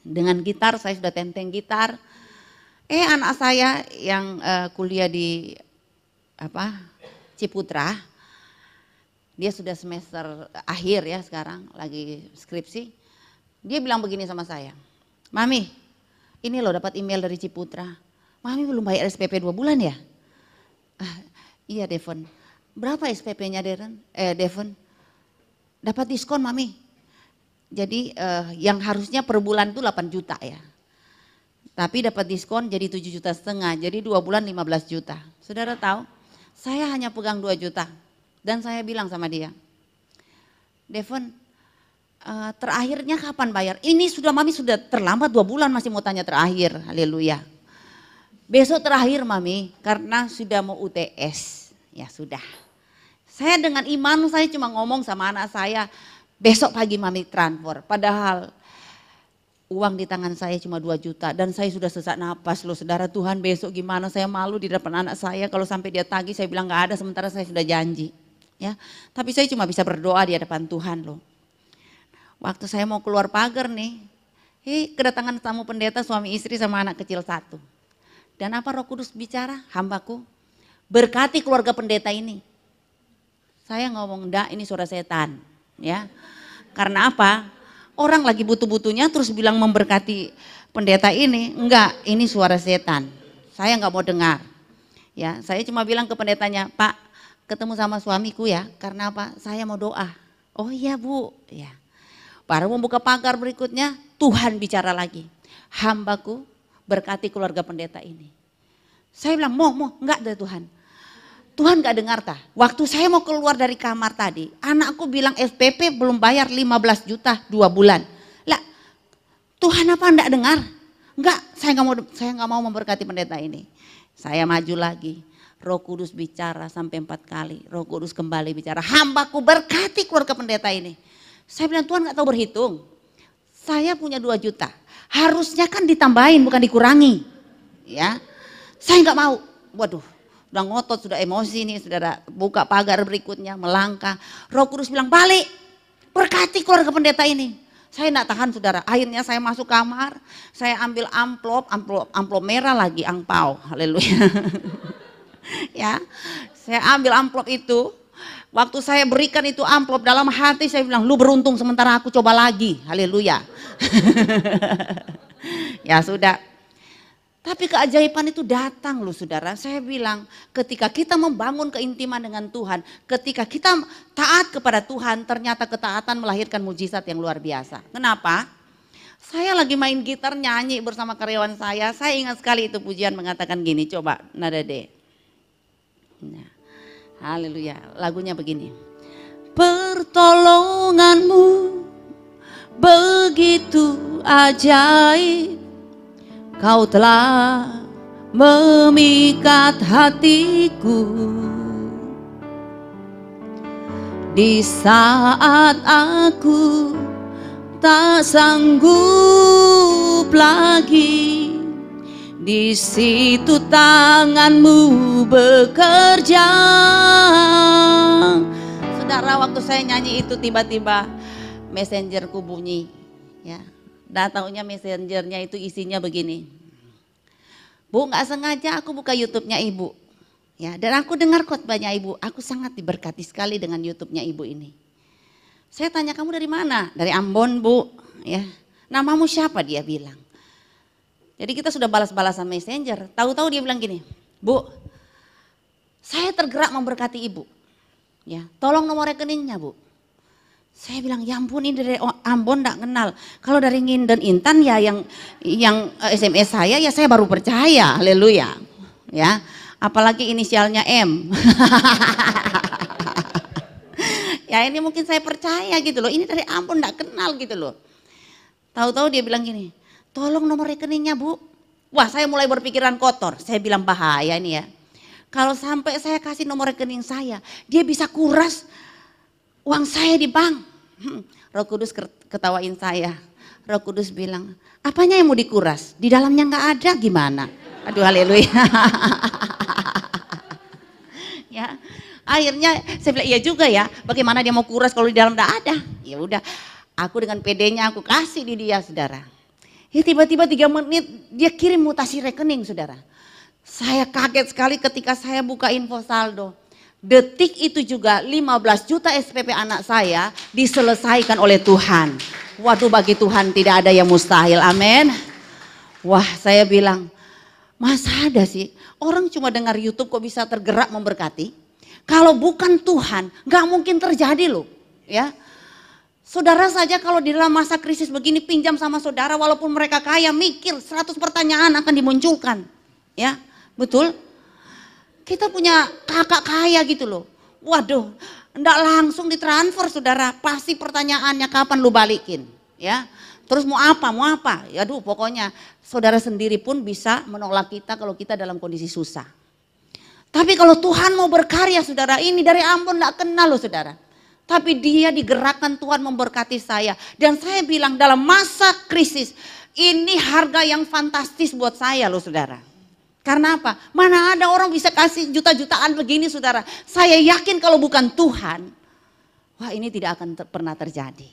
Dengan gitar, saya sudah tenteng gitar. Anak saya yang kuliah di Ciputra, dia sudah semester akhir ya sekarang, lagi skripsi. Dia bilang begini sama saya, Mami, ini loh dapat email dari Ciputra. Mami belum bayar SPP 2 bulan ya? Iya Devon. Berapa SPP-nya Devon? Dapat diskon Mami. Jadi yang harusnya per bulan itu 8 juta ya. Tapi dapat diskon jadi 7,5 juta, jadi 2 bulan 15 juta. Saudara tahu, saya hanya pegang 2 juta. Dan saya bilang sama dia, Devon, terakhirnya kapan bayar? Ini sudah Mami sudah terlambat 2 bulan masih mau tanya terakhir, haleluya. Besok terakhir Mami, karena sudah mau UTS, ya sudah. Saya dengan iman saya cuma ngomong sama anak saya, besok pagi Mami transfer. Padahal uang di tangan saya cuma 2 juta dan saya sudah sesak napas loh saudara. Tuhan besok gimana, saya malu di depan anak saya kalau sampai dia tagih saya bilang gak ada sementara saya sudah janji. Ya, tapi saya cuma bisa berdoa di hadapan Tuhan loh. Waktu saya mau keluar pagar nih, kedatangan tamu pendeta suami istri sama anak kecil 1. Dan apa Roh Kudus bicara, hambaku berkati keluarga pendeta ini. Saya ngomong enggak, ini suara setan ya. Karena apa? Orang lagi butuh-butuhnya terus bilang memberkati pendeta ini, enggak, ini suara setan. Saya enggak mau dengar. Ya, saya cuma bilang ke pendetanya, Pak, ketemu sama suamiku ya, karena apa? Saya mau doa. Oh iya Bu, ya. Baru membuka pagar berikutnya, Tuhan bicara lagi. Hambaku berkati keluarga pendeta ini. Saya bilang, mau, enggak dari Tuhan. Tuhan gak dengar tah. Waktu saya mau keluar dari kamar tadi, anakku bilang SPP belum bayar 15 juta 2 bulan. Lah, Tuhan apa enggak dengar? Enggak, saya nggak mau memberkati pendeta ini. Saya maju lagi. Roh Kudus bicara sampai 4 kali. Roh Kudus kembali bicara, hambaku berkati keluarga pendeta ini. Saya bilang, Tuhan gak tahu berhitung. Saya punya 2 juta. Harusnya kan ditambahin bukan dikurangi. Ya, saya nggak mau. Waduh, udah ngotot, sudah emosi nih, saudara. Buka pagar berikutnya, melangkah. Roh Kudus bilang, balik, berkati keluarga pendeta ini. Saya enggak tahan, saudara. Akhirnya saya masuk kamar, saya ambil amplop merah lagi, angpau. Haleluya. Ya, saya ambil amplop itu. Waktu saya berikan itu amplop, dalam hati saya bilang, lu beruntung sementara aku coba lagi. Haleluya. Ya sudah. Tapi keajaiban itu datang loh saudara. Saya bilang ketika kita membangun keintiman dengan Tuhan, ketika kita taat kepada Tuhan, ternyata ketaatan melahirkan mujizat yang luar biasa. Kenapa? Saya lagi main gitar nyanyi bersama karyawan saya ingat sekali itu pujian mengatakan gini, coba nada D. Nah, haleluya, lagunya begini. Pertolonganmu begitu ajaib, Kau telah memikat hatiku. Di saat aku tak sanggup lagi, di situ tanganmu bekerja. Saudara, waktu saya nyanyi itu tiba-tiba messengerku bunyi, ya. Datangnya messengernya itu isinya begini. Bu, nggak sengaja aku buka YouTube-nya Ibu. Ya, dan aku dengar khotbahnya Ibu. Aku sangat diberkati sekali dengan YouTube-nya Ibu ini. Saya tanya, kamu dari mana? Dari Ambon, Bu. Ya. Namamu siapa? Dia bilang. Jadi kita sudah balas-balasan messenger. Tahu-tahu dia bilang gini, Bu, saya tergerak memberkati Ibu. Ya, tolong nomor rekeningnya, Bu. Saya bilang, ya ampun, ini dari Ambon enggak kenal. Kalau dari Nginden Intan ya yang SMS saya, ya saya baru percaya. Haleluya. Ya, apalagi inisialnya M. Ya ini mungkin saya percaya gitu loh. Ini dari Ambon enggak kenal gitu loh. Tahu-tahu dia bilang gini, tolong nomor rekeningnya, Bu. Wah, saya mulai berpikiran kotor. Saya bilang bahaya ini ya. Kalau sampai saya kasih nomor rekening saya, dia bisa kuras uang saya di bank. Roh Kudus ketawain saya. Roh Kudus bilang, apanya yang mau dikuras? Di dalamnya nggak ada gimana? Aduh, haleluya. Ya, akhirnya saya bilang, iya juga ya. Bagaimana dia mau kuras kalau di dalam nggak ada? Ya udah, aku dengan PD-nya aku kasih di dia, saudara. Ya tiba-tiba 3 menit dia kirim mutasi rekening, saudara. Saya kaget sekali ketika saya buka info saldo. Detik itu juga 15 juta SPP anak saya diselesaikan oleh Tuhan. Waduh, bagi Tuhan tidak ada yang mustahil, amin. Wah, saya bilang, masa ada sih orang cuma dengar YouTube kok bisa tergerak memberkati? Kalau bukan Tuhan gak mungkin terjadi loh. Ya, saudara saja kalau di dalam masa krisis begini pinjam sama saudara, walaupun mereka kaya, mikir 100 pertanyaan akan dimunculkan. Ya, betul. Kita punya kakak kaya gitu loh. Waduh, enggak langsung ditransfer saudara. Pasti pertanyaannya kapan lu balikin. Ya, terus mau apa, mau apa. Ya aduh, pokoknya saudara sendiri pun bisa menolak kita kalau kita dalam kondisi susah. Tapi kalau Tuhan mau berkarya saudara, ini dari Ambon enggak kenal loh saudara. Tapi dia digerakkan Tuhan memberkati saya. Dan saya bilang dalam masa krisis, ini harga yang fantastis buat saya loh saudara. Karena apa? Mana ada orang bisa kasih juta-jutaan begini saudara. Saya yakin kalau bukan Tuhan, wah ini tidak akan pernah terjadi.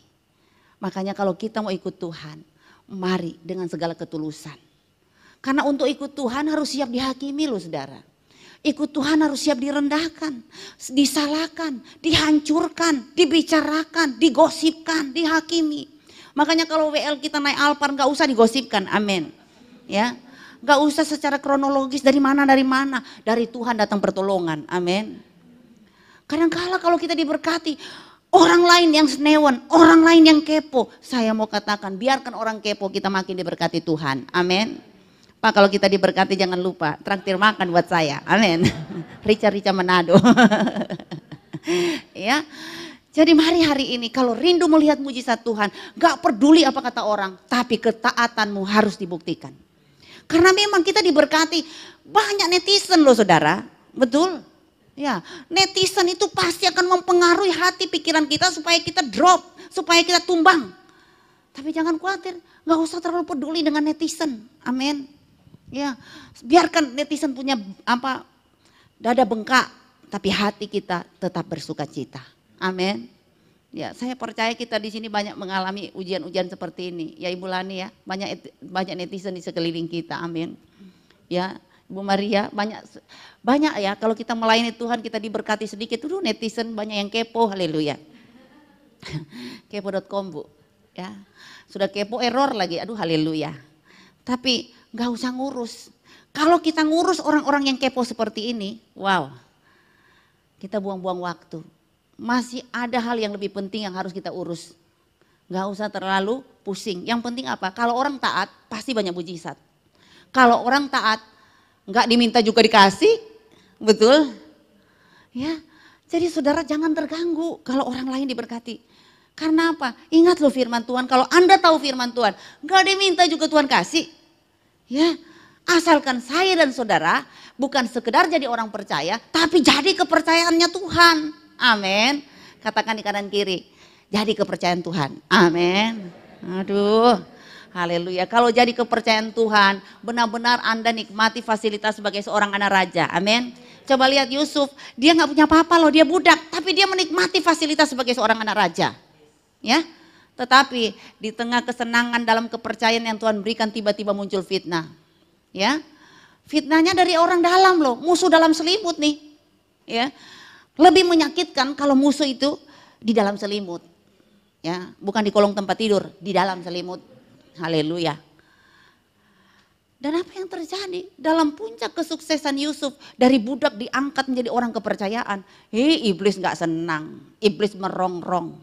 Makanya kalau kita mau ikut Tuhan, mari dengan segala ketulusan. Karena untuk ikut Tuhan harus siap dihakimi loh saudara. Ikut Tuhan harus siap direndahkan, disalahkan, dihancurkan, dibicarakan, digosipkan, dihakimi. Makanya kalau WL kita naik Alphard gak usah digosipkan, amin. Ya. Gak usah secara kronologis dari mana, dari Tuhan datang pertolongan, amin. Kadang-kala kalau kita diberkati, orang lain yang senewan, orang lain yang kepo, saya mau katakan biarkan orang kepo, kita makin diberkati Tuhan, amin. Pak, kalau kita diberkati jangan lupa traktir makan buat saya. Amin. Rica-rica Manado. Ya. Jadi mari hari ini kalau rindu melihat mujizat Tuhan, gak peduli apa kata orang, tapi ketaatanmu harus dibuktikan. Karena memang kita diberkati, banyak netizen loh saudara, betul? Ya, netizen itu pasti akan mempengaruhi hati pikiran kita supaya kita drop, supaya kita tumbang. Tapi jangan khawatir, gak usah terlalu peduli dengan netizen, amin. Ya, biarkan netizen punya dada bengkak, tapi hati kita tetap bersuka cita. Amin. Ya, saya percaya kita di sini banyak mengalami ujian-ujian seperti ini. Ya Ibu Lani ya, banyak netizen di sekeliling kita. Amin. Ya, Ibu Maria banyak ya, kalau kita melayani Tuhan kita diberkati sedikit dulu netizen banyak yang kepo. Haleluya. Kepo.com Bu. Ya. Sudah kepo error lagi. Aduh haleluya. Tapi nggak usah ngurus. Kalau kita ngurus orang-orang yang kepo seperti ini, wow. Kita buang-buang waktu. Masih ada hal yang lebih penting yang harus kita urus. Gak usah terlalu pusing. Yang penting apa? Kalau orang taat pasti banyak mujizat. Kalau orang taat gak diminta juga dikasih. Betul? Ya. Jadi saudara jangan terganggu kalau orang lain diberkati. Karena apa? Ingat loh firman Tuhan. Kalau Anda tahu firman Tuhan, gak diminta juga Tuhan kasih. Ya. Asalkan saya dan saudara bukan sekedar jadi orang percaya, tapi jadi kepercayaannya Tuhan. Amin. Katakan di kanan kiri. Jadi kepercayaan Tuhan. Amin. Aduh. Haleluya. Kalau jadi kepercayaan Tuhan, benar-benar Anda nikmati fasilitas sebagai seorang anak raja. Amin. Coba lihat Yusuf. Dia gak punya apa-apa loh. Dia budak. Tapi dia menikmati fasilitas sebagai seorang anak raja. Ya. Tetapi di tengah kesenangan dalam kepercayaan yang Tuhan berikan, tiba-tiba muncul fitnah. Ya. Fitnahnya dari orang dalam loh. Musuh dalam selimut nih. Ya. Lebih menyakitkan kalau musuh itu di dalam selimut. Ya, bukan di kolong tempat tidur, di dalam selimut. Haleluya. Dan apa yang terjadi? Dalam puncak kesuksesan Yusuf, dari budak diangkat menjadi orang kepercayaan. Iblis gak senang, iblis merongrong.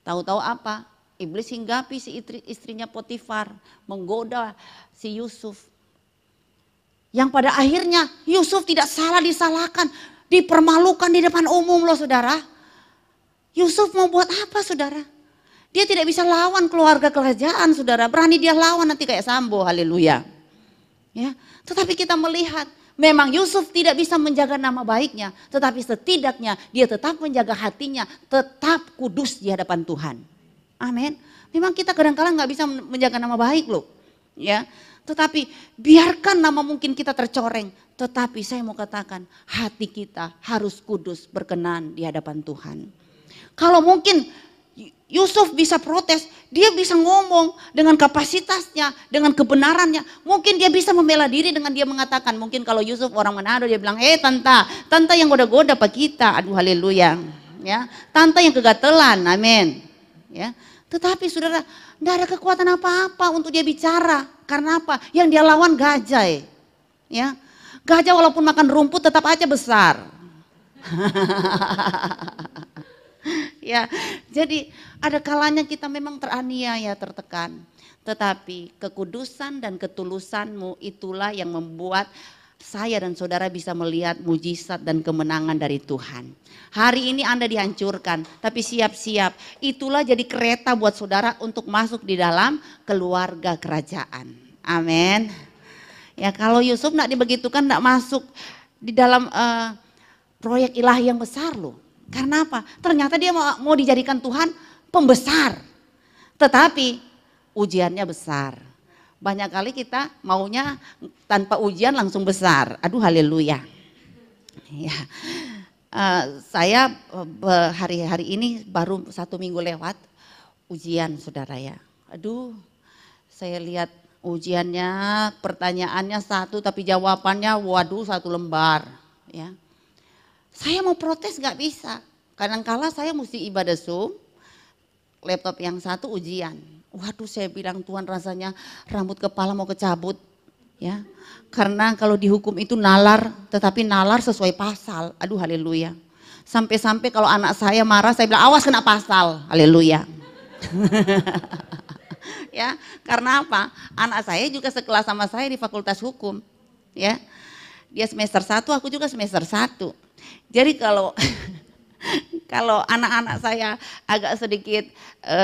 Tahu-tahu apa? Iblis hinggapi si istrinya Potifar, menggoda si Yusuf. Yang pada akhirnya Yusuf tidak salah disalahkan. Dipermalukan di depan umum loh saudara. Yusuf mau buat apa saudara? Dia tidak bisa lawan keluarga kerajaan saudara. Berani dia lawan nanti kayak Sambo, haleluya. Ya, tetapi kita melihat memang Yusuf tidak bisa menjaga nama baiknya. Tetapi setidaknya dia tetap menjaga hatinya. Tetap kudus di hadapan Tuhan. Amin. Memang kita kadang-kadang gak bisa menjaga nama baik loh. Ya, tetapi biarkan nama mungkin kita tercoreng. Tetapi saya mau katakan hati kita harus kudus berkenan di hadapan Tuhan. Kalau mungkin Yusuf bisa protes, dia bisa ngomong dengan kapasitasnya, dengan kebenarannya. Mungkin dia bisa membela diri dengan dia mengatakan, mungkin kalau Yusuf orang Manado dia bilang, tante yang goda-goda pak kita, aduh haleluya. Ya, tante yang kegatelan, amin. Ya, tetapi saudara, tidak ada kekuatan apa-apa untuk dia bicara. Karena apa? Yang dia lawan gajah. Ya. Gajah walaupun makan rumput tetap aja besar. Ya, jadi ada kalanya kita memang teraniaya, tertekan. Tetapi kekudusan dan ketulusanmu itulah yang membuat saya dan saudara bisa melihat mujizat dan kemenangan dari Tuhan. Hari ini Anda dihancurkan, tapi siap-siap. Itulah jadi kereta buat saudara untuk masuk di dalam keluarga kerajaan. Amin. Ya kalau Yusuf tidak dibegitukan, tidak masuk di dalam proyek ilahi yang besar loh. Karena apa? Ternyata dia mau dijadikan Tuhan pembesar. Tetapi ujiannya besar. Banyak kali kita maunya tanpa ujian langsung besar. Aduh haleluya. Ya, saya hari ini baru 1 minggu lewat ujian saudara ya. Aduh saya lihat ujiannya, pertanyaannya satu tapi jawabannya waduh 1 lembar. Ya. Saya mau protes gak bisa. Kadang-kala saya mesti ibadah Zoom, laptop yang satu ujian. Waduh saya bilang Tuhan rasanya rambut kepala mau kecabut. Ya. Karena kalau dihukum itu nalar, tetapi nalar sesuai pasal. Aduh haleluya. Sampai-sampai kalau anak saya marah saya bilang awas kena pasal. Haleluya. Ya, karena apa? Anak saya juga sekelas sama saya di Fakultas Hukum. Ya. Dia semester 1, aku juga semester 1. Jadi kalau kalau anak-anak saya agak sedikit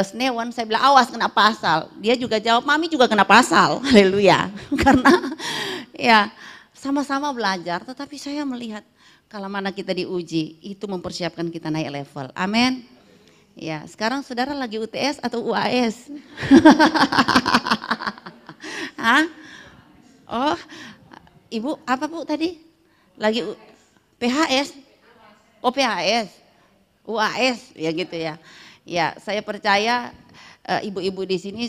senewan, saya bilang awas kena pasal. Dia juga jawab, mami juga kena pasal. Haleluya. Karena ya sama-sama belajar, tetapi saya melihat kalau mana kita diuji, itu mempersiapkan kita naik level. Amin. Ya, sekarang saudara lagi UTS atau UAS? Hah? Oh, ibu apa bu tadi? Lagi PHS? Oh PHS, UAS ya gitu ya. Ya saya percaya ibu-ibu di sini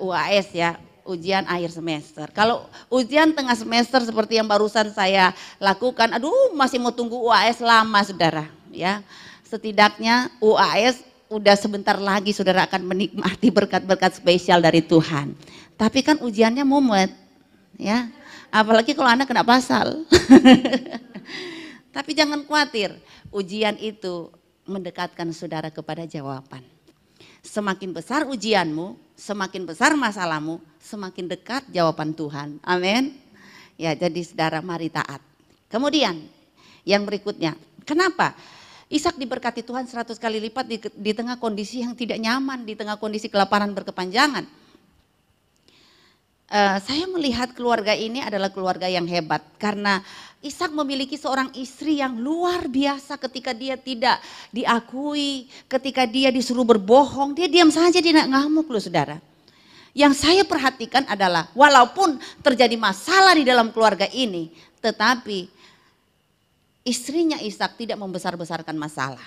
UAS ya, ujian akhir semester. Kalau ujian tengah semester seperti yang barusan saya lakukan, aduh masih mau tunggu UAS lama saudara ya. Setidaknya UAS udah sebentar lagi saudara akan menikmati berkat-berkat spesial dari Tuhan. Tapi kan ujiannya mumet ya, apalagi kalau anak kena pasal. Tapi jangan khawatir, ujian itu mendekatkan saudara kepada jawaban. Semakin besar ujianmu, semakin besar masalahmu, semakin dekat jawaban Tuhan. Amin. Ya, jadi saudara mari taat. Kemudian yang berikutnya, kenapa Ishak diberkati Tuhan 100 kali lipat di tengah kondisi yang tidak nyaman, di tengah kondisi kelaparan berkepanjangan? Saya melihat keluarga ini adalah keluarga yang hebat karena Ishak memiliki seorang istri yang luar biasa. Ketika dia tidak diakui, ketika dia disuruh berbohong, dia diam saja, dia tidak ngamuk loh saudara. Yang saya perhatikan adalah walaupun terjadi masalah di dalam keluarga ini, tetapi istrinya Ishak tidak membesar-besarkan masalah.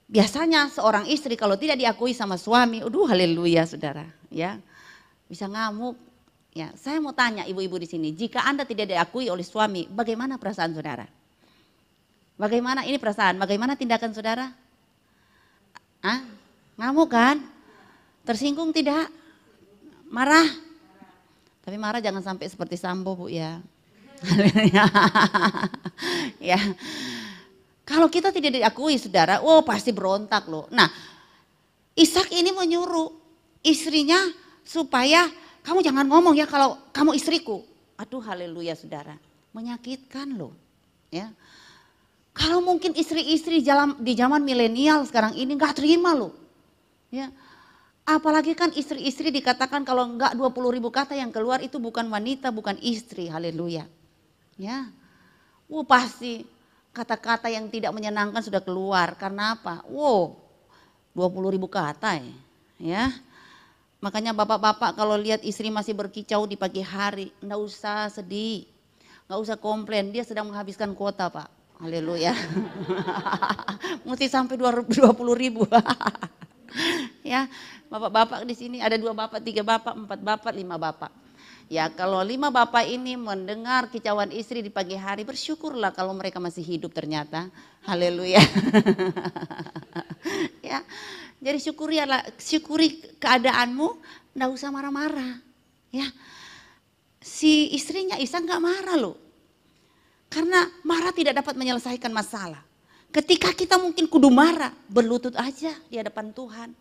Biasanya seorang istri kalau tidak diakui sama suami, aduh haleluya saudara, ya bisa ngamuk. Ya, saya mau tanya ibu-ibu di sini, jika Anda tidak diakui oleh suami, bagaimana perasaan saudara? Bagaimana ini perasaan? Bagaimana tindakan saudara? Hah? Ngamuk kan? Tersinggung tidak? Marah? Tapi marah jangan sampai seperti Sambo bu ya. Ya. Kalau kita tidak diakui saudara, oh pasti berontak loh. Nah, Ishak ini menyuruh istrinya supaya kamu jangan ngomong ya kalau kamu istriku. Aduh haleluya saudara, menyakitkan loh. Ya. Kalau mungkin istri-istri di zaman milenial sekarang ini nggak terima loh. Ya. Apalagi kan istri-istri dikatakan kalau enggak 20.000 kata yang keluar itu bukan wanita, bukan istri. Haleluya. Ya. Pasti kata-kata yang tidak menyenangkan sudah keluar. Karena apa? 20.000 kata ya. Makanya bapak-bapak kalau lihat istri masih berkicau di pagi hari, enggak usah sedih. Enggak usah komplain, dia sedang menghabiskan kuota, Pak. Haleluya. Mesti sampai 20.000. Ya, bapak-bapak di sini ada 2 bapak, 3 bapak, 4 bapak, 5 bapak. Ya, kalau 5 bapak ini mendengar kicauan istri di pagi hari, bersyukurlah kalau mereka masih hidup ternyata. Haleluya. Ya. Jadi syukuri keadaanmu, enggak usah marah-marah. Ya. Si istrinya Ishak enggak marah loh. Karena marah tidak dapat menyelesaikan masalah. Ketika kita mungkin kudu marah, berlutut aja di hadapan Tuhan.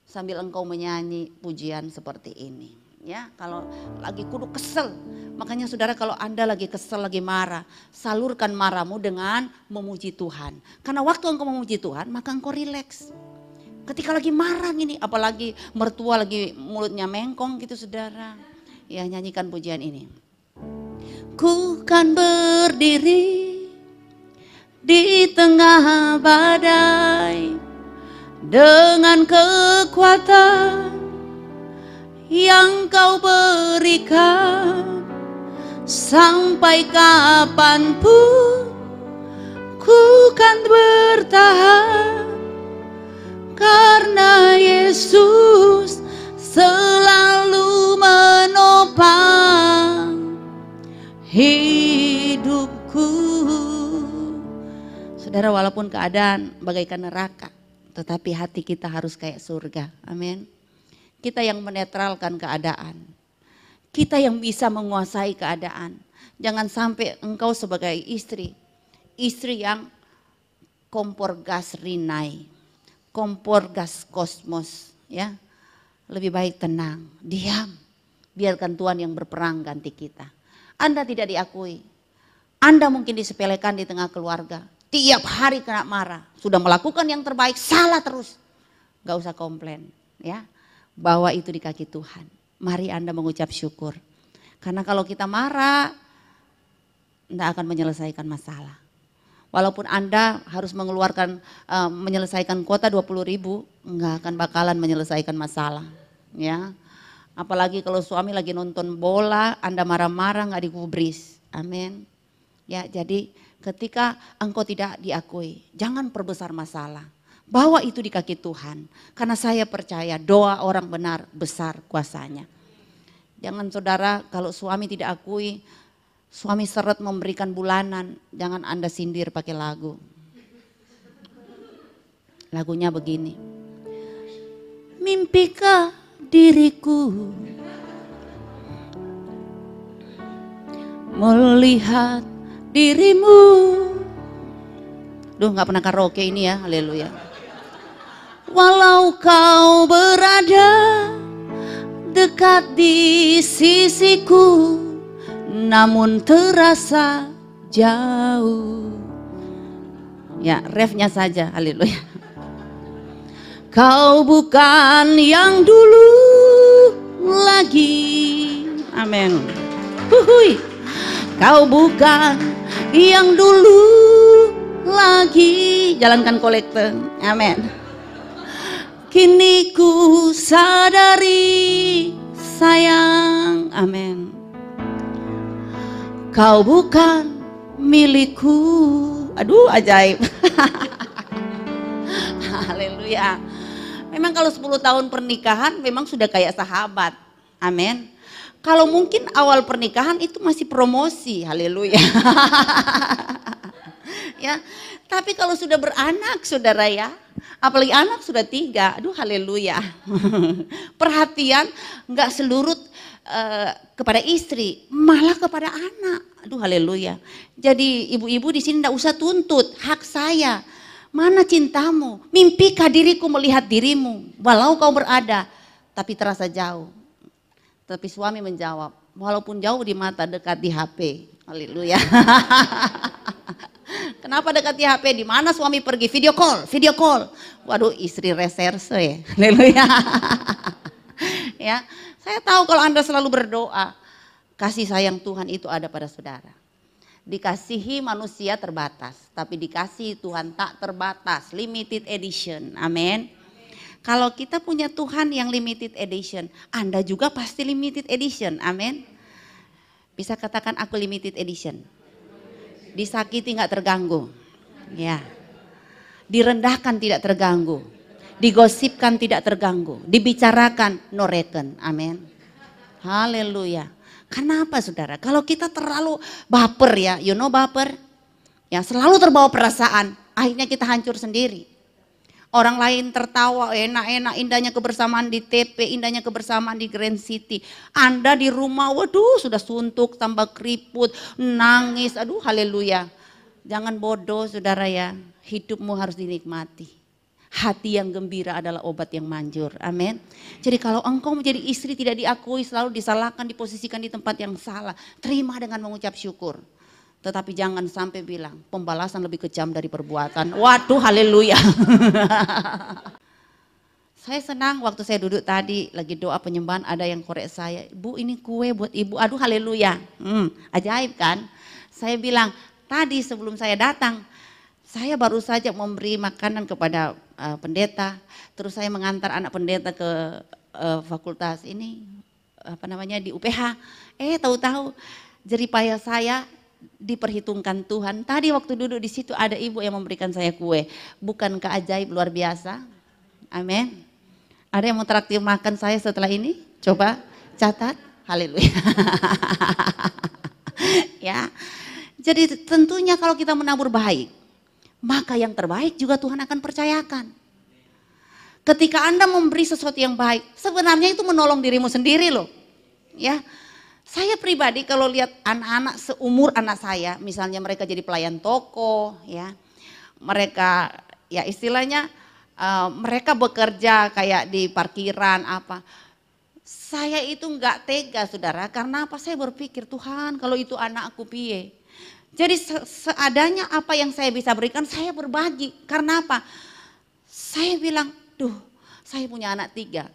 Sambil engkau menyanyi pujian seperti ini. Ya, kalau lagi kudu kesel. Makanya saudara kalau Anda lagi kesel, lagi marah, salurkan marahmu dengan memuji Tuhan. Karena waktu engkau memuji Tuhan, maka engkau rileks. Ketika lagi marah ini, apalagi mertua lagi mulutnya mengkong gitu saudara. Ya nyanyikan pujian ini. Ku kan berdiri di tengah badai dengan kekuatan yang kau berikan. Sampai kapanpun ku kan bertahan. Karena Yesus selalu menopang hidupku. Saudara, walaupun keadaan bagaikan neraka, tetapi hati kita harus kayak surga. Amin. Kita yang menetralkan keadaan. Kita yang bisa menguasai keadaan. Jangan sampai engkau sebagai istri yang kompor gas Rinnai, kompor gas Kosmos, ya. Lebih baik tenang, diam. Biarkan Tuhan yang berperang ganti kita. Anda tidak diakui. Anda mungkin disepelekan di tengah keluarga. Tiap hari kena marah. Sudah melakukan yang terbaik, salah terus. Gak usah komplain ya. Bawa itu di kaki Tuhan. Mari Anda mengucap syukur. Karena kalau kita marah, tidak akan menyelesaikan masalah. Walaupun Anda harus mengeluarkan menyelesaikan kuota 20.000, nggak akan bakalan menyelesaikan masalah, ya. Apalagi kalau suami lagi nonton bola, Anda marah-marah nggak digubris, amin. Ya, jadi ketika engkau tidak diakui, jangan perbesar masalah. Bawa itu di kaki Tuhan, karena saya percaya doa orang benar besar kuasanya. Jangan saudara kalau suami tidak akui, suami seret memberikan bulanan, jangan Anda sindir pakai lagu. Lagunya begini. Mimpikah diriku melihat dirimu. Duh, gak pernah karaoke ini ya, haleluya. Walau kau berada dekat di sisiku, namun terasa jauh. Ya, refnya saja, haleluya. Kau bukan yang dulu lagi, amin. Huhui. Kau bukan yang dulu lagi, jalankan kolektor, amin. Kini ku sadari sayang, amin. Kau bukan milikku. Aduh, ajaib. Haleluya. Memang kalau 10 tahun pernikahan memang sudah kayak sahabat. Amin. Kalau mungkin awal pernikahan itu masih promosi. Haleluya. Ya, tapi kalau sudah beranak saudara ya, apalagi anak sudah 3, aduh haleluya. Perhatian nggak seluruh kepada istri, malah kepada anak. Aduh haleluya. Jadi ibu-ibu di sini enggak usah tuntut, hak saya. Mana cintamu? Mimpikah diriku melihat dirimu, walau kau berada tapi terasa jauh. Tapi suami menjawab, walaupun jauh di mata, dekat di HP. Haleluya. Kenapa dekat di HP? Di mana suami pergi? Video call, video call. Waduh, istri reserse ya. Haleluya. Ya. Saya tahu kalau Anda selalu berdoa, kasih sayang Tuhan itu ada pada saudara. Dikasihi manusia terbatas, tapi dikasihi Tuhan tak terbatas, limited edition, amin. Kalau kita punya Tuhan yang limited edition, Anda juga pasti limited edition, amin. Bisa katakan aku limited edition. Disakiti nggak terganggu, ya. Direndahkan tidak terganggu. Digosipkan tidak terganggu, dibicarakan no return, amin. Haleluya. Kenapa saudara? Kalau kita terlalu baper ya, you know baper? Ya selalu terbawa perasaan, akhirnya kita hancur sendiri. Orang lain tertawa, enak-enak, indahnya kebersamaan di TP, indahnya kebersamaan di Grand City. Anda di rumah, waduh sudah suntuk, tambah keriput, nangis, aduh haleluya. Jangan bodoh saudara ya, hidupmu harus dinikmati. Hati yang gembira adalah obat yang manjur, amin. Jadi kalau engkau menjadi istri tidak diakui, selalu disalahkan, diposisikan di tempat yang salah, terima dengan mengucap syukur. Tetapi jangan sampai bilang pembalasan lebih kejam dari perbuatan. Waduh haleluya. Saya senang waktu saya duduk tadi lagi doa penyembahan, ada yang korek saya, Bu ini kue buat ibu, aduh haleluya. Ajaib kan. Saya bilang tadi sebelum saya datang, saya baru saja memberi makanan kepada pendeta, terus saya mengantar anak pendeta ke fakultas ini, apa namanya di UPH. Tahu-tahu jeripaya saya diperhitungkan Tuhan. Tadi waktu duduk di situ ada ibu yang memberikan saya kue. Bukankah ajaib luar biasa? Amin. Ada yang mau traktir makan saya setelah ini? Coba catat. Haleluya. Ya. Jadi tentunya kalau kita menabur baik, maka yang terbaik juga Tuhan akan percayakan. Ketika Anda memberi sesuatu yang baik, sebenarnya itu menolong dirimu sendiri loh. Ya, saya pribadi kalau lihat anak-anak seumur anak saya, misalnya mereka jadi pelayan toko, ya, mereka ya istilahnya mereka bekerja kayak di parkiran apa. Saya itu nggak tega saudara, karena apa? Saya berpikir Tuhan kalau itu anakku piye. Jadi seadanya apa yang saya bisa berikan saya berbagi. Karena apa? Saya bilang, duh saya punya anak 3.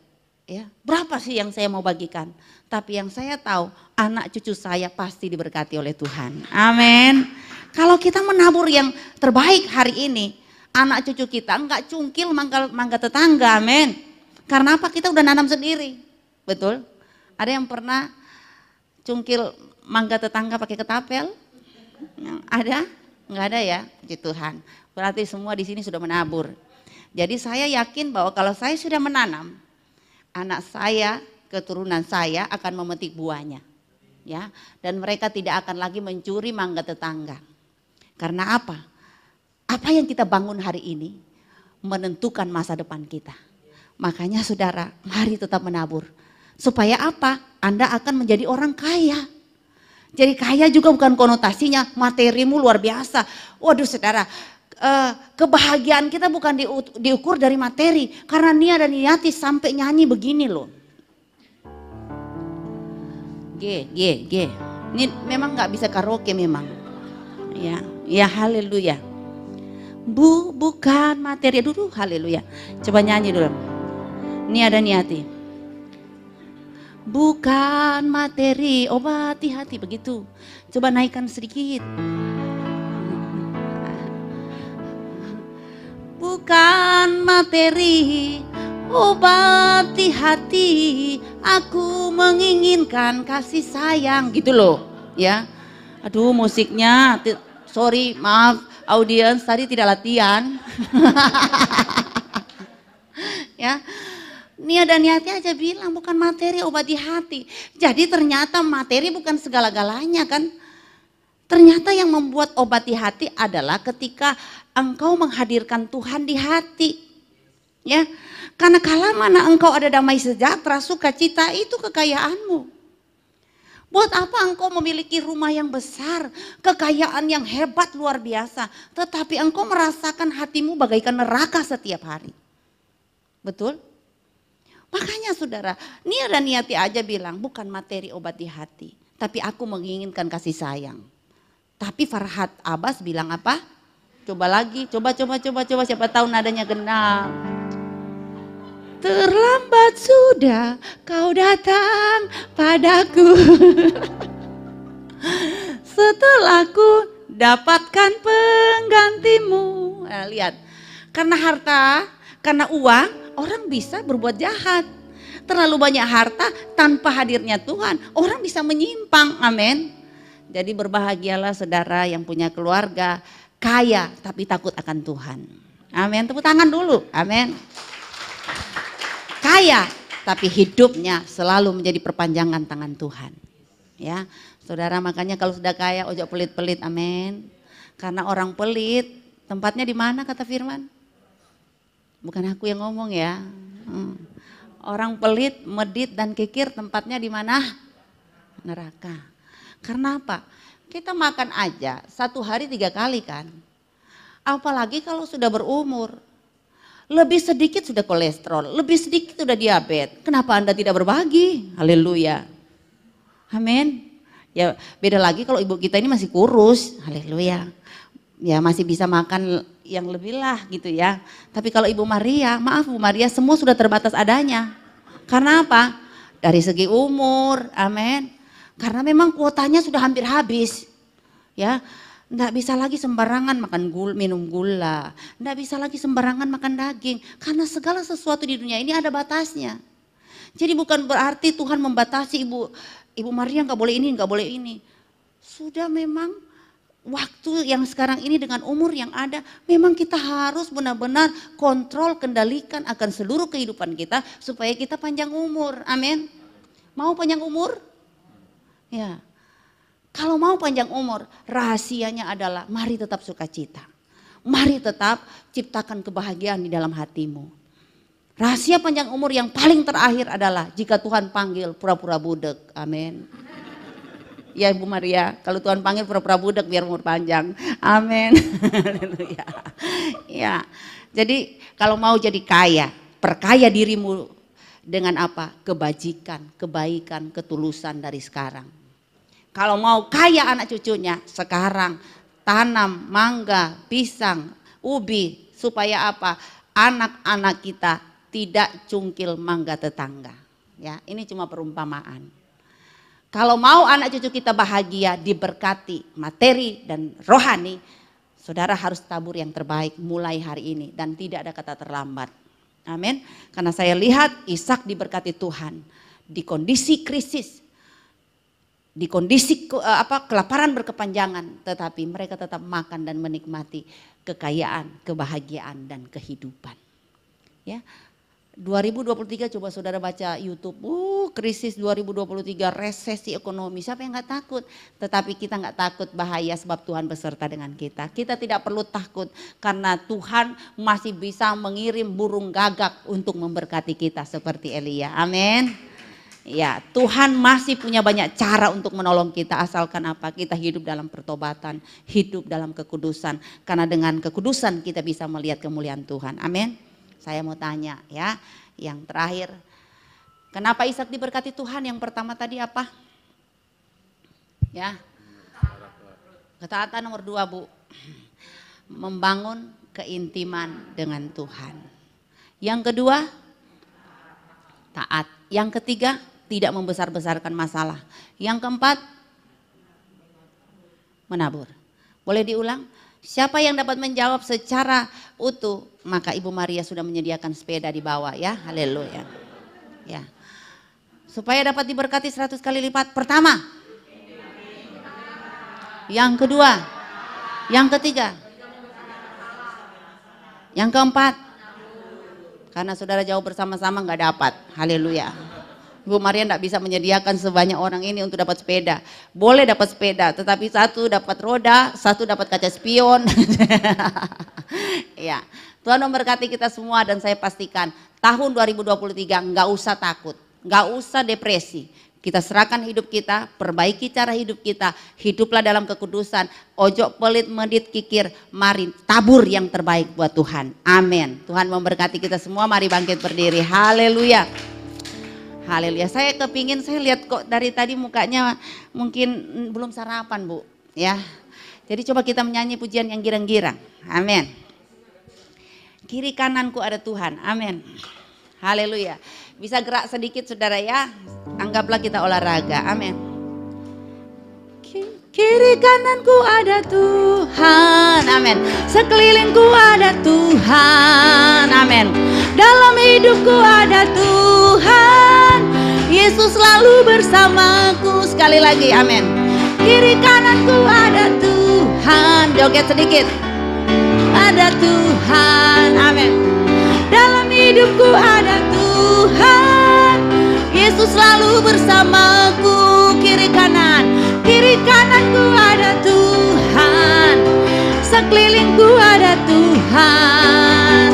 Ya, berapa sih yang saya mau bagikan? Tapi yang saya tahu anak cucu saya pasti diberkati oleh Tuhan. Amin. Kalau kita menabur yang terbaik hari ini, anak cucu kita enggak cungkil mangga tetangga, amin. Karena apa? Kita udah nanam sendiri, betul? Ada yang pernah cungkil mangga tetangga pakai ketapel? Ada? Enggak ada ya, puji Tuhan. Berarti semua di sini sudah menabur. Jadi saya yakin bahwa kalau saya sudah menanam, anak saya, keturunan saya akan memetik buahnya. Ya, dan mereka tidak akan lagi mencuri mangga tetangga. Karena apa? Apa yang kita bangun hari ini menentukan masa depan kita. Makanya saudara, mari tetap menabur. Supaya apa? Anda akan menjadi orang kaya. Jadi kaya juga bukan konotasinya materimu luar biasa. Waduh saudara, kebahagiaan kita bukan diukur dari materi. Karena Nia dan Niati sampai nyanyi begini loh. G. Ini memang gak bisa karaoke memang. Ya haleluya. Bukan materi dulu, haleluya. Coba nyanyi dulu. Nia dan Niati. Bukan materi, obati hati, begitu. Coba naikkan sedikit. Bukan materi, obati hati, aku menginginkan kasih sayang, gitu loh. Ya, aduh musiknya, sorry maaf audiens tadi tidak latihan. Ya, Nia dan Niati aja bilang bukan materi obati hati. Jadi ternyata materi bukan segala-galanya kan. Ternyata yang membuat obati hati adalah ketika engkau menghadirkan Tuhan di hati. Ya, karena kala mana engkau ada damai sejahtera, sukacita, itu kekayaanmu. Buat apa engkau memiliki rumah yang besar, kekayaan yang hebat luar biasa, tetapi engkau merasakan hatimu bagaikan neraka setiap hari. Betul? Makanya saudara, Nia dan Niati aja bilang bukan materi obati hati, tapi aku menginginkan kasih sayang. Tapi Farhad Abbas bilang apa? Coba lagi, coba siapa tahu nadanya genap. Terlambat sudah kau datang padaku. Setelah ku dapatkan penggantimu. Nah, lihat, karena harta, karena uang, orang bisa berbuat jahat. Terlalu banyak harta tanpa hadirnya Tuhan, orang bisa menyimpang, amin. Jadi berbahagialah saudara yang punya keluarga kaya tapi takut akan Tuhan. Amin, tepuk tangan dulu, amin. Kaya tapi hidupnya selalu menjadi perpanjangan tangan Tuhan. Ya, saudara, makanya kalau sudah kaya ojo pelit-pelit, amin. Karena orang pelit tempatnya di mana kata firman? Bukan aku yang ngomong ya. Orang pelit, medit dan kikir tempatnya di mana? Neraka. Karena apa? Kita makan aja 1 hari 3 kali kan. Apalagi kalau sudah berumur. Lebih sedikit sudah kolesterol, lebih sedikit sudah diabetes. Kenapa Anda tidak berbagi? Haleluya. Amin. Ya beda lagi kalau ibu kita ini masih kurus. Haleluya. Ya masih bisa makan yang lebih lah gitu ya. Tapi kalau Ibu Maria, maaf Bu Maria, semua sudah terbatas adanya. Karena apa? Dari segi umur, amin. Karena memang kuotanya sudah hampir habis. Ya, enggak bisa lagi sembarangan makan minum gula. Enggak bisa lagi sembarangan makan daging. Karena segala sesuatu di dunia ini ada batasnya. Jadi bukan berarti Tuhan membatasi Ibu Maria enggak boleh ini, enggak boleh ini. Sudah memang waktu yang sekarang ini dengan umur yang ada, memang kita harus benar-benar kontrol, kendalikan akan seluruh kehidupan kita supaya kita panjang umur. Amin. Mau panjang umur? Ya, kalau mau panjang umur, rahasianya adalah mari tetap sukacita. Mari tetap ciptakan kebahagiaan di dalam hatimu. Rahasia panjang umur yang paling terakhir adalah jika Tuhan panggil pura-pura budek. Amin. Ya Bu Maria, kalau Tuhan panggil pura-pura budak biar umur panjang. Amin. Haleluya. Ya. Jadi kalau mau jadi kaya, perkaya dirimu dengan apa? Kebajikan, kebaikan, ketulusan dari sekarang. Kalau mau kaya anak cucunya, sekarang tanam mangga, pisang, ubi, supaya apa? Anak-anak kita tidak cungkil mangga tetangga. Ya, ini cuma perumpamaan. Kalau mau anak cucu kita bahagia, diberkati materi dan rohani, saudara harus tabur yang terbaik mulai hari ini dan tidak ada kata terlambat. Amin. Karena saya lihat Ishak diberkati Tuhan di kondisi krisis, di kondisi kelaparan berkepanjangan, tetapi mereka tetap makan dan menikmati kekayaan, kebahagiaan dan kehidupan. Ya. 2023 coba saudara baca YouTube, krisis 2023, resesi ekonomi, siapa yang nggak takut? Tetapi kita nggak takut bahaya sebab Tuhan beserta dengan kita. Kita tidak perlu takut karena Tuhan masih bisa mengirim burung gagak untuk memberkati kita seperti Elia. Amin. Ya, Tuhan masih punya banyak cara untuk menolong kita asalkan apa? Kita hidup dalam pertobatan, hidup dalam kekudusan. Karena dengan kekudusan kita bisa melihat kemuliaan Tuhan. Amin. Saya mau tanya ya, yang terakhir, kenapa Ishak diberkati Tuhan? Yang pertama tadi apa? Ya, ketaatan nomor 2 Bu, membangun keintiman dengan Tuhan. Yang kedua, taat. Yang ketiga, tidak membesar-besarkan masalah. Yang keempat, menabur. Boleh diulang? Siapa yang dapat menjawab secara utuh, maka Ibu Maria sudah menyediakan sepeda di bawah ya. Haleluya. Ya. Supaya dapat diberkati 100 kali lipat. Pertama. Yang kedua. Yang ketiga. Yang keempat. Karena saudara jauh bersama-sama nggak dapat. Haleluya. Ibu Maria tidak bisa menyediakan sebanyak orang ini untuk dapat sepeda. Boleh dapat sepeda, tetapi satu dapat roda, satu dapat kaca spion. Ya, Tuhan memberkati kita semua dan saya pastikan tahun 2023 nggak usah takut, nggak usah depresi. Kita serahkan hidup kita, perbaiki cara hidup kita, hiduplah dalam kekudusan, ojo pelit medit kikir, mari tabur yang terbaik buat Tuhan. Amin. Tuhan memberkati kita semua, mari bangkit berdiri. Haleluya. Haleluya. Saya kepingin, saya lihat kok dari tadi mukanya mungkin belum sarapan Bu. Ya. Jadi coba kita menyanyi pujian yang girang-girang. Amin. Kiri kananku ada Tuhan. Amin. Haleluya. Bisa gerak sedikit saudara ya. Anggaplah kita olahraga. Amin. Kiri kananku ada Tuhan. Amin. Sekelilingku ada Tuhan. Amin. Dalam hidupku ada Tuhan. Yesus selalu bersamaku. Sekali lagi. Amin. Kiri kananku ada Tuhan. Joget sedikit. Ada Tuhan. Amin. Dalam hidupku ada Tuhan. Yesus selalu bersamaku. Kiri kanan. Kiri kananku ada Tuhan. Sekelilingku ada Tuhan.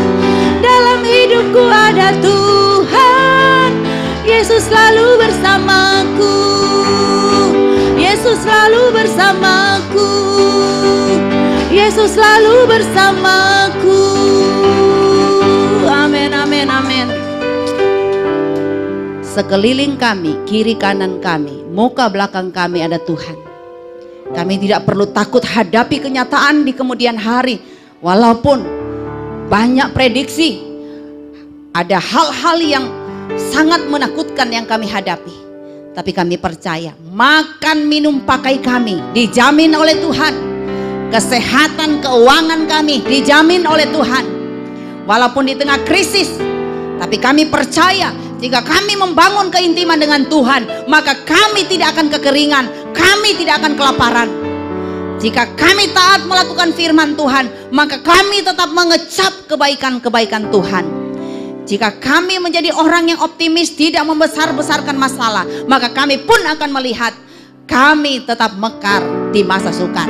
Dalam hidupku ada Tuhan. Yesus selalu bersamaku. Yesus selalu bersamaku. Yesus selalu bersamaku. Amin, amin, amin. Sekeliling kami, kiri kanan kami, muka belakang kami ada Tuhan. Kami tidak perlu takut hadapi kenyataan di kemudian hari. Walaupun banyak prediksi, ada hal-hal yang sangat menakutkan yang kami hadapi. Tapi kami percaya, makan minum pakai kami dijamin oleh Tuhan. Kesehatan keuangan kami dijamin oleh Tuhan. Walaupun di tengah krisis, tapi kami percaya jika kami membangun keintiman dengan Tuhan, maka kami tidak akan kekeringan, kami tidak akan kelaparan. Jika kami taat melakukan firman Tuhan, maka kami tetap mengecap kebaikan-kebaikan Tuhan. Jika kami menjadi orang yang optimis, tidak membesar-besarkan masalah, maka kami pun akan melihat kami tetap mekar di masa sukar.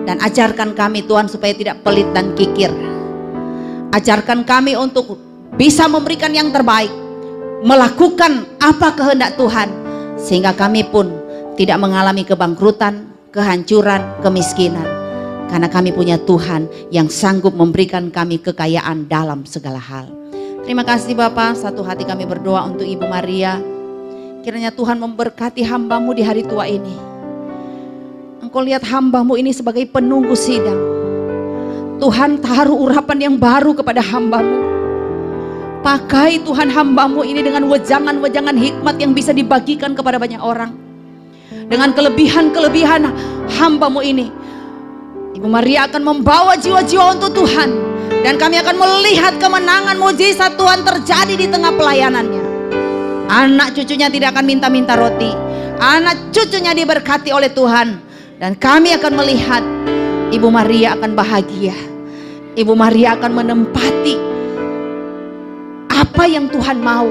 Dan ajarkan kami Tuhan supaya tidak pelit dan kikir. Ajarkan kami untuk bisa memberikan yang terbaik, melakukan apa kehendak Tuhan, sehingga kami pun tidak mengalami kebangkrutan, kehancuran, kemiskinan. Karena kami punya Tuhan yang sanggup memberikan kami kekayaan dalam segala hal. Terima kasih Bapa, satu hati kami berdoa untuk Ibu Maria. Kiranya Tuhan memberkati hamba-Mu di hari tua ini. Engkau lihat hamba-Mu ini sebagai penunggu sidang. Tuhan taruh urapan yang baru kepada hamba-Mu. Pakai Tuhan hamba-Mu ini dengan wejangan-wejangan hikmat yang bisa dibagikan kepada banyak orang. Dengan kelebihan-kelebihan hamba-Mu ini, Ibu Maria akan membawa jiwa-jiwa untuk Tuhan. Dan kami akan melihat kemenangan mujizat Tuhan terjadi di tengah pelayanannya. Anak cucunya tidak akan minta-minta roti. Anak cucunya diberkati oleh Tuhan. Dan kami akan melihat Ibu Maria akan bahagia. Ibu Maria akan menempati apa yang Tuhan mau.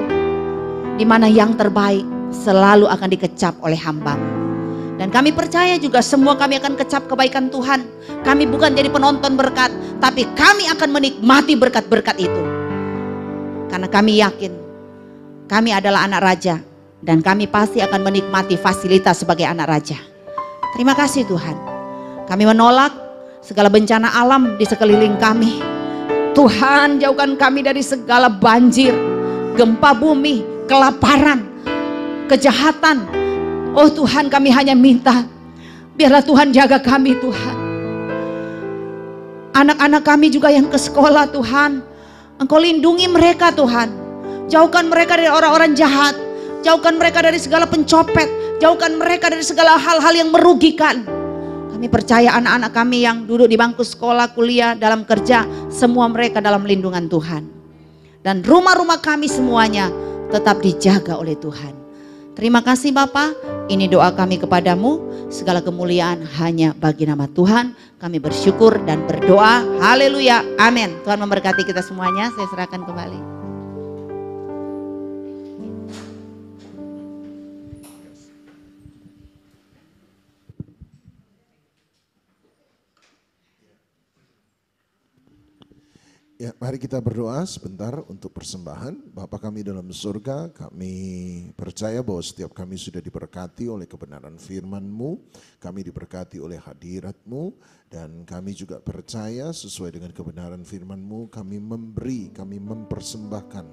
Di mana yang terbaik selalu akan dikecap oleh hamba-Mu. Dan kami percaya juga semua kami akan kecap kebaikan Tuhan. Kami bukan jadi penonton berkat, tapi kami akan menikmati berkat-berkat itu. Karena kami yakin kami adalah anak raja dan kami pasti akan menikmati fasilitas sebagai anak raja. Terima kasih Tuhan. Kami menolak segala bencana alam di sekeliling kami. Tuhan, jauhkan kami dari segala banjir, gempa bumi, kelaparan, kejahatan. Oh Tuhan, kami hanya minta, biarlah Tuhan jaga kami Tuhan. Anak-anak kami juga yang ke sekolah Tuhan, Engkau lindungi mereka Tuhan. Jauhkan mereka dari orang-orang jahat, jauhkan mereka dari segala pencopet, jauhkan mereka dari segala hal-hal yang merugikan. Kami percaya anak-anak kami yang duduk di bangku sekolah, kuliah, dalam kerja, semua mereka dalam lindungan Tuhan. Dan rumah-rumah kami semuanya tetap dijaga oleh Tuhan. Terima kasih Bapa, ini doa kami kepadamu, segala kemuliaan hanya bagi nama Tuhan. Kami bersyukur dan berdoa, haleluya, amin. Tuhan memberkati kita semuanya, saya serahkan kembali. Ya, mari kita berdoa sebentar untuk persembahan. Bapa kami dalam surga, kami percaya bahwa setiap kami sudah diberkati oleh kebenaran firman-Mu, kami diberkati oleh hadirat-Mu, dan kami juga percaya sesuai dengan kebenaran firman-Mu, kami memberi, kami mempersembahkan,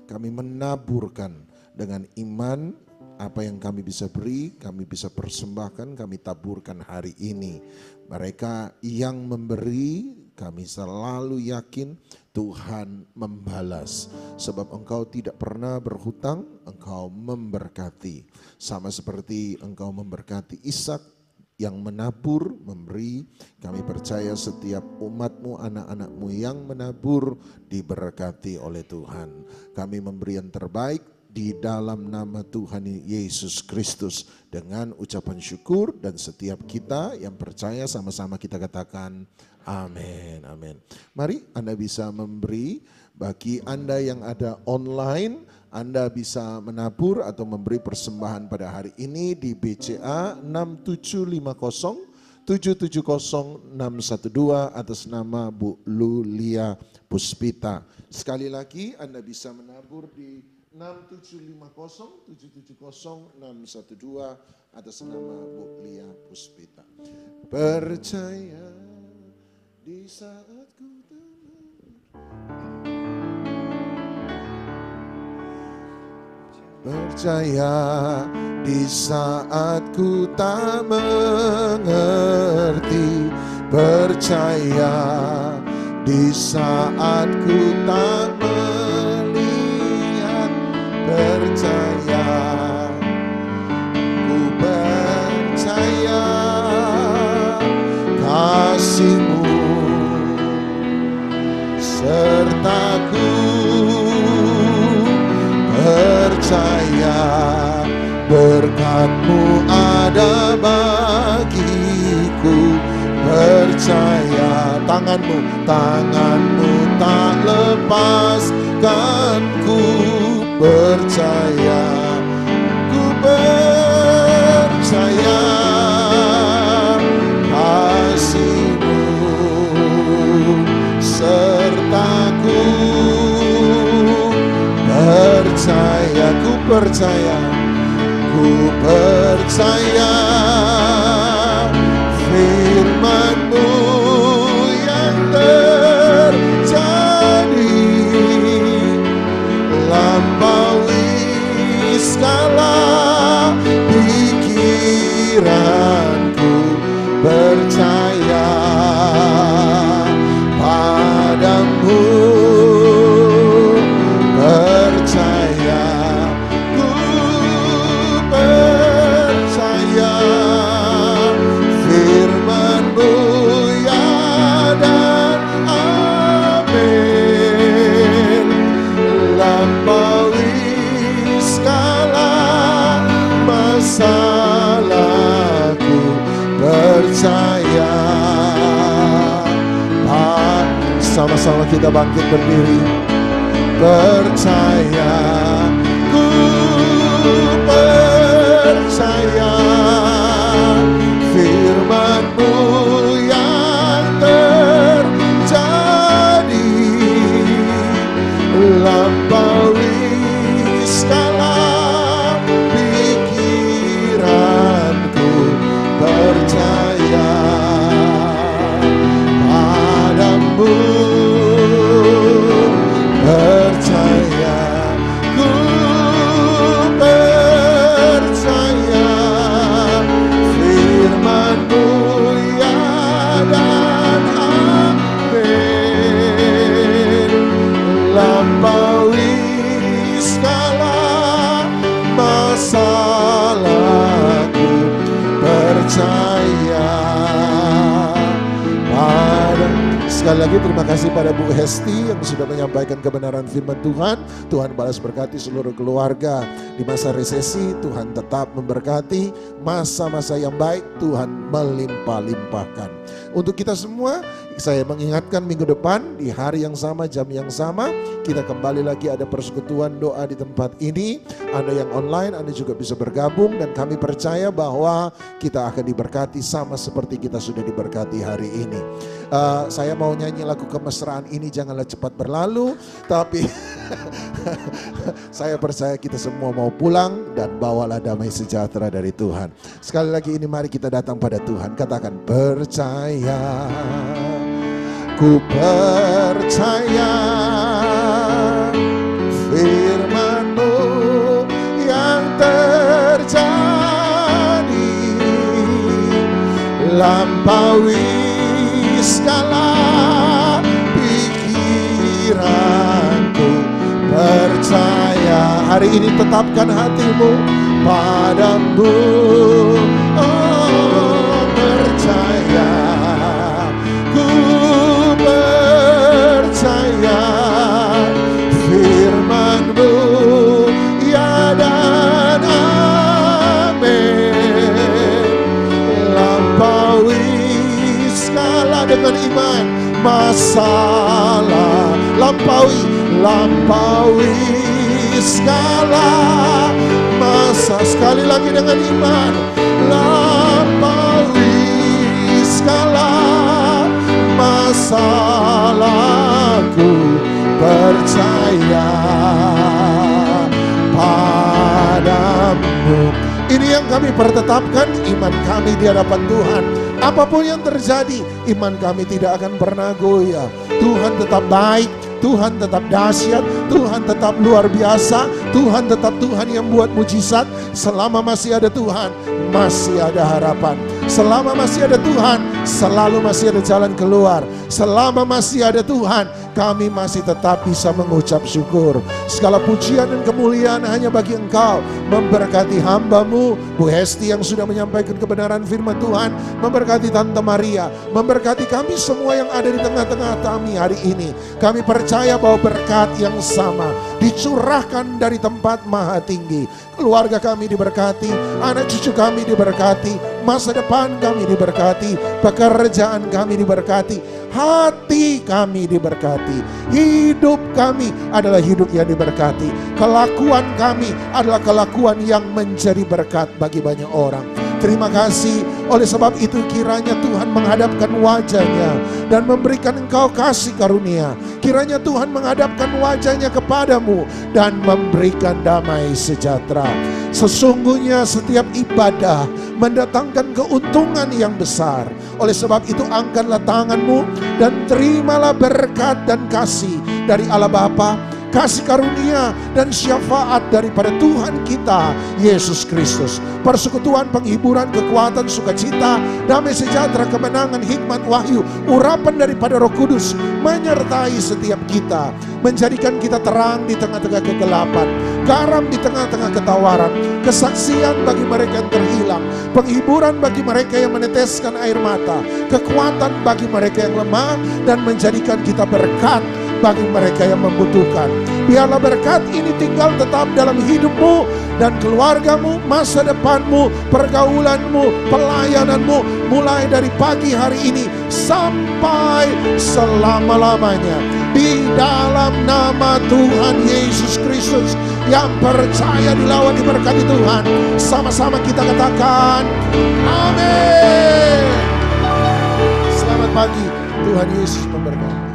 kami menaburkan dengan iman. Apa yang kami bisa beri, kami bisa persembahkan, kami taburkan hari ini. Mereka yang memberi, kami selalu yakin Tuhan membalas. Sebab Engkau tidak pernah berhutang, Engkau memberkati. Sama seperti Engkau memberkati Ishak yang menabur, memberi. Kami percaya setiap umat-Mu, anak-anak-Mu yang menabur diberkati oleh Tuhan. Kami memberi yang terbaik di dalam nama Tuhan Yesus Kristus dengan ucapan syukur, dan setiap kita yang percaya sama-sama kita katakan amin, amin. Mari Anda bisa memberi. Bagi Anda yang ada online, Anda bisa menabur atau memberi persembahan pada hari ini di BCA 6750 770612 atas nama Bu Lulia Puspita. Sekali lagi Anda bisa menabur di 6750-770612 atas nama Bu Lia Puspita. Percaya di saat ku percaya di saat ku tak mengerti, percaya di saat ku tak percaya, ku percaya kasih-Mu sertaku, percaya berkat-Mu ada bagiku, percaya tangan-Mu tak lepaskanku, percaya, ku percaya kasih-Mu sertaku, percaya, ku percaya, ku percaya Sama-sama kita bangkit berdiri. Percaya, ku percaya firman-Mu yang terjadi, lampaui segala pikiranku. Percaya padamu, percaya, ku percaya firman-Mu ya dan amin, lampaui segala masalahku. Percaya pada. Sekali lagi terima kasih pada Bu Hesti yang sudah menyampaikan kebenaran firman Tuhan. Tuhan balas berkati seluruh keluarga. Di masa resesi Tuhan tetap memberkati. Masa-masa yang baik Tuhan melimpah-limpahkan. Untuk kita semua, saya mengingatkan minggu depan di hari yang sama, jam yang sama, kita kembali lagi ada persekutuan doa di tempat ini. Anda yang online, Anda juga bisa bergabung dan kami percaya bahwa kita akan diberkati sama seperti kita sudah diberkati hari ini. Saya mau nyanyi lagu kemesraan ini, janganlah cepat berlalu, tapi saya percaya kita semua mau pulang dan bawalah damai sejahtera dari Tuhan. Sekali lagi ini mari kita datang pada Tuhan, katakan percaya, ku percaya firman-Mu yang terjadi, lampaui segala pikiranku. Percaya, hari ini tetapkan hatimu padamu. Oh, percaya, ku percaya firman-Mu ya dan amin, lampaui segala dengan iman masalah, lampaui segala masa. Sekali lagi dengan iman, lampaui segala masalahku. Percaya padamu. Ini yang kami pertetapkan, iman kami di hadapan Tuhan. Apapun yang terjadi, iman kami tidak akan pernah goyah. Tuhan tetap baik, Tuhan tetap dahsyat, Tuhan tetap luar biasa, Tuhan tetap Tuhan yang buat mujizat. Selama masih ada Tuhan, masih ada harapan. Selama masih ada Tuhan, selalu masih ada jalan keluar. Selama masih ada Tuhan, kami masih tetap bisa mengucap syukur. Segala pujian dan kemuliaan hanya bagi Engkau. Memberkati hamba-Mu Bu Hesti yang sudah menyampaikan kebenaran firman Tuhan, memberkati Tante Maria, memberkati kami semua yang ada di tengah-tengah kami hari ini. Kami percaya bahwa berkat yang sama dicurahkan dari tempat maha tinggi. Keluarga kami diberkati, anak cucu kami diberkati, masa depan kami diberkati, pekerjaan kami diberkati, hati kami diberkati, hidup kami adalah hidup yang diberkati, kelakuan kami adalah kelakuan yang menjadi berkat bagi banyak orang. Terima kasih. Oleh sebab itu kiranya Tuhan menghadapkan wajahnya dan memberikan engkau kasih karunia. Kiranya Tuhan menghadapkan wajahnya kepadamu dan memberikan damai sejahtera. Sesungguhnya setiap ibadah mendatangkan keuntungan yang besar. Oleh sebab itu angkatlah tanganmu dan terimalah berkat dan kasih dari Allah Bapa, kasih karunia dan syafaat daripada Tuhan kita Yesus Kristus. Persekutuan, penghiburan, kekuatan, sukacita, damai sejahtera, kemenangan, hikmat, wahyu, urapan daripada Roh Kudus menyertai setiap kita, menjadikan kita terang di tengah-tengah kegelapan, garam di tengah-tengah ketawaran, kesaksian bagi mereka yang terhilang, penghiburan bagi mereka yang meneteskan air mata, kekuatan bagi mereka yang lemah, dan menjadikan kita berkat bagi mereka yang membutuhkan. Biarlah berkat ini tinggal tetap dalam hidupmu dan keluargamu, masa depanmu, pergaulanmu, pelayananmu, mulai dari pagi hari ini sampai selama-lamanya. Di dalam nama Tuhan Yesus Kristus yang percaya, dilawan, diberkati Tuhan. Sama-sama kita katakan amin. Selamat pagi, Tuhan Yesus memberkati.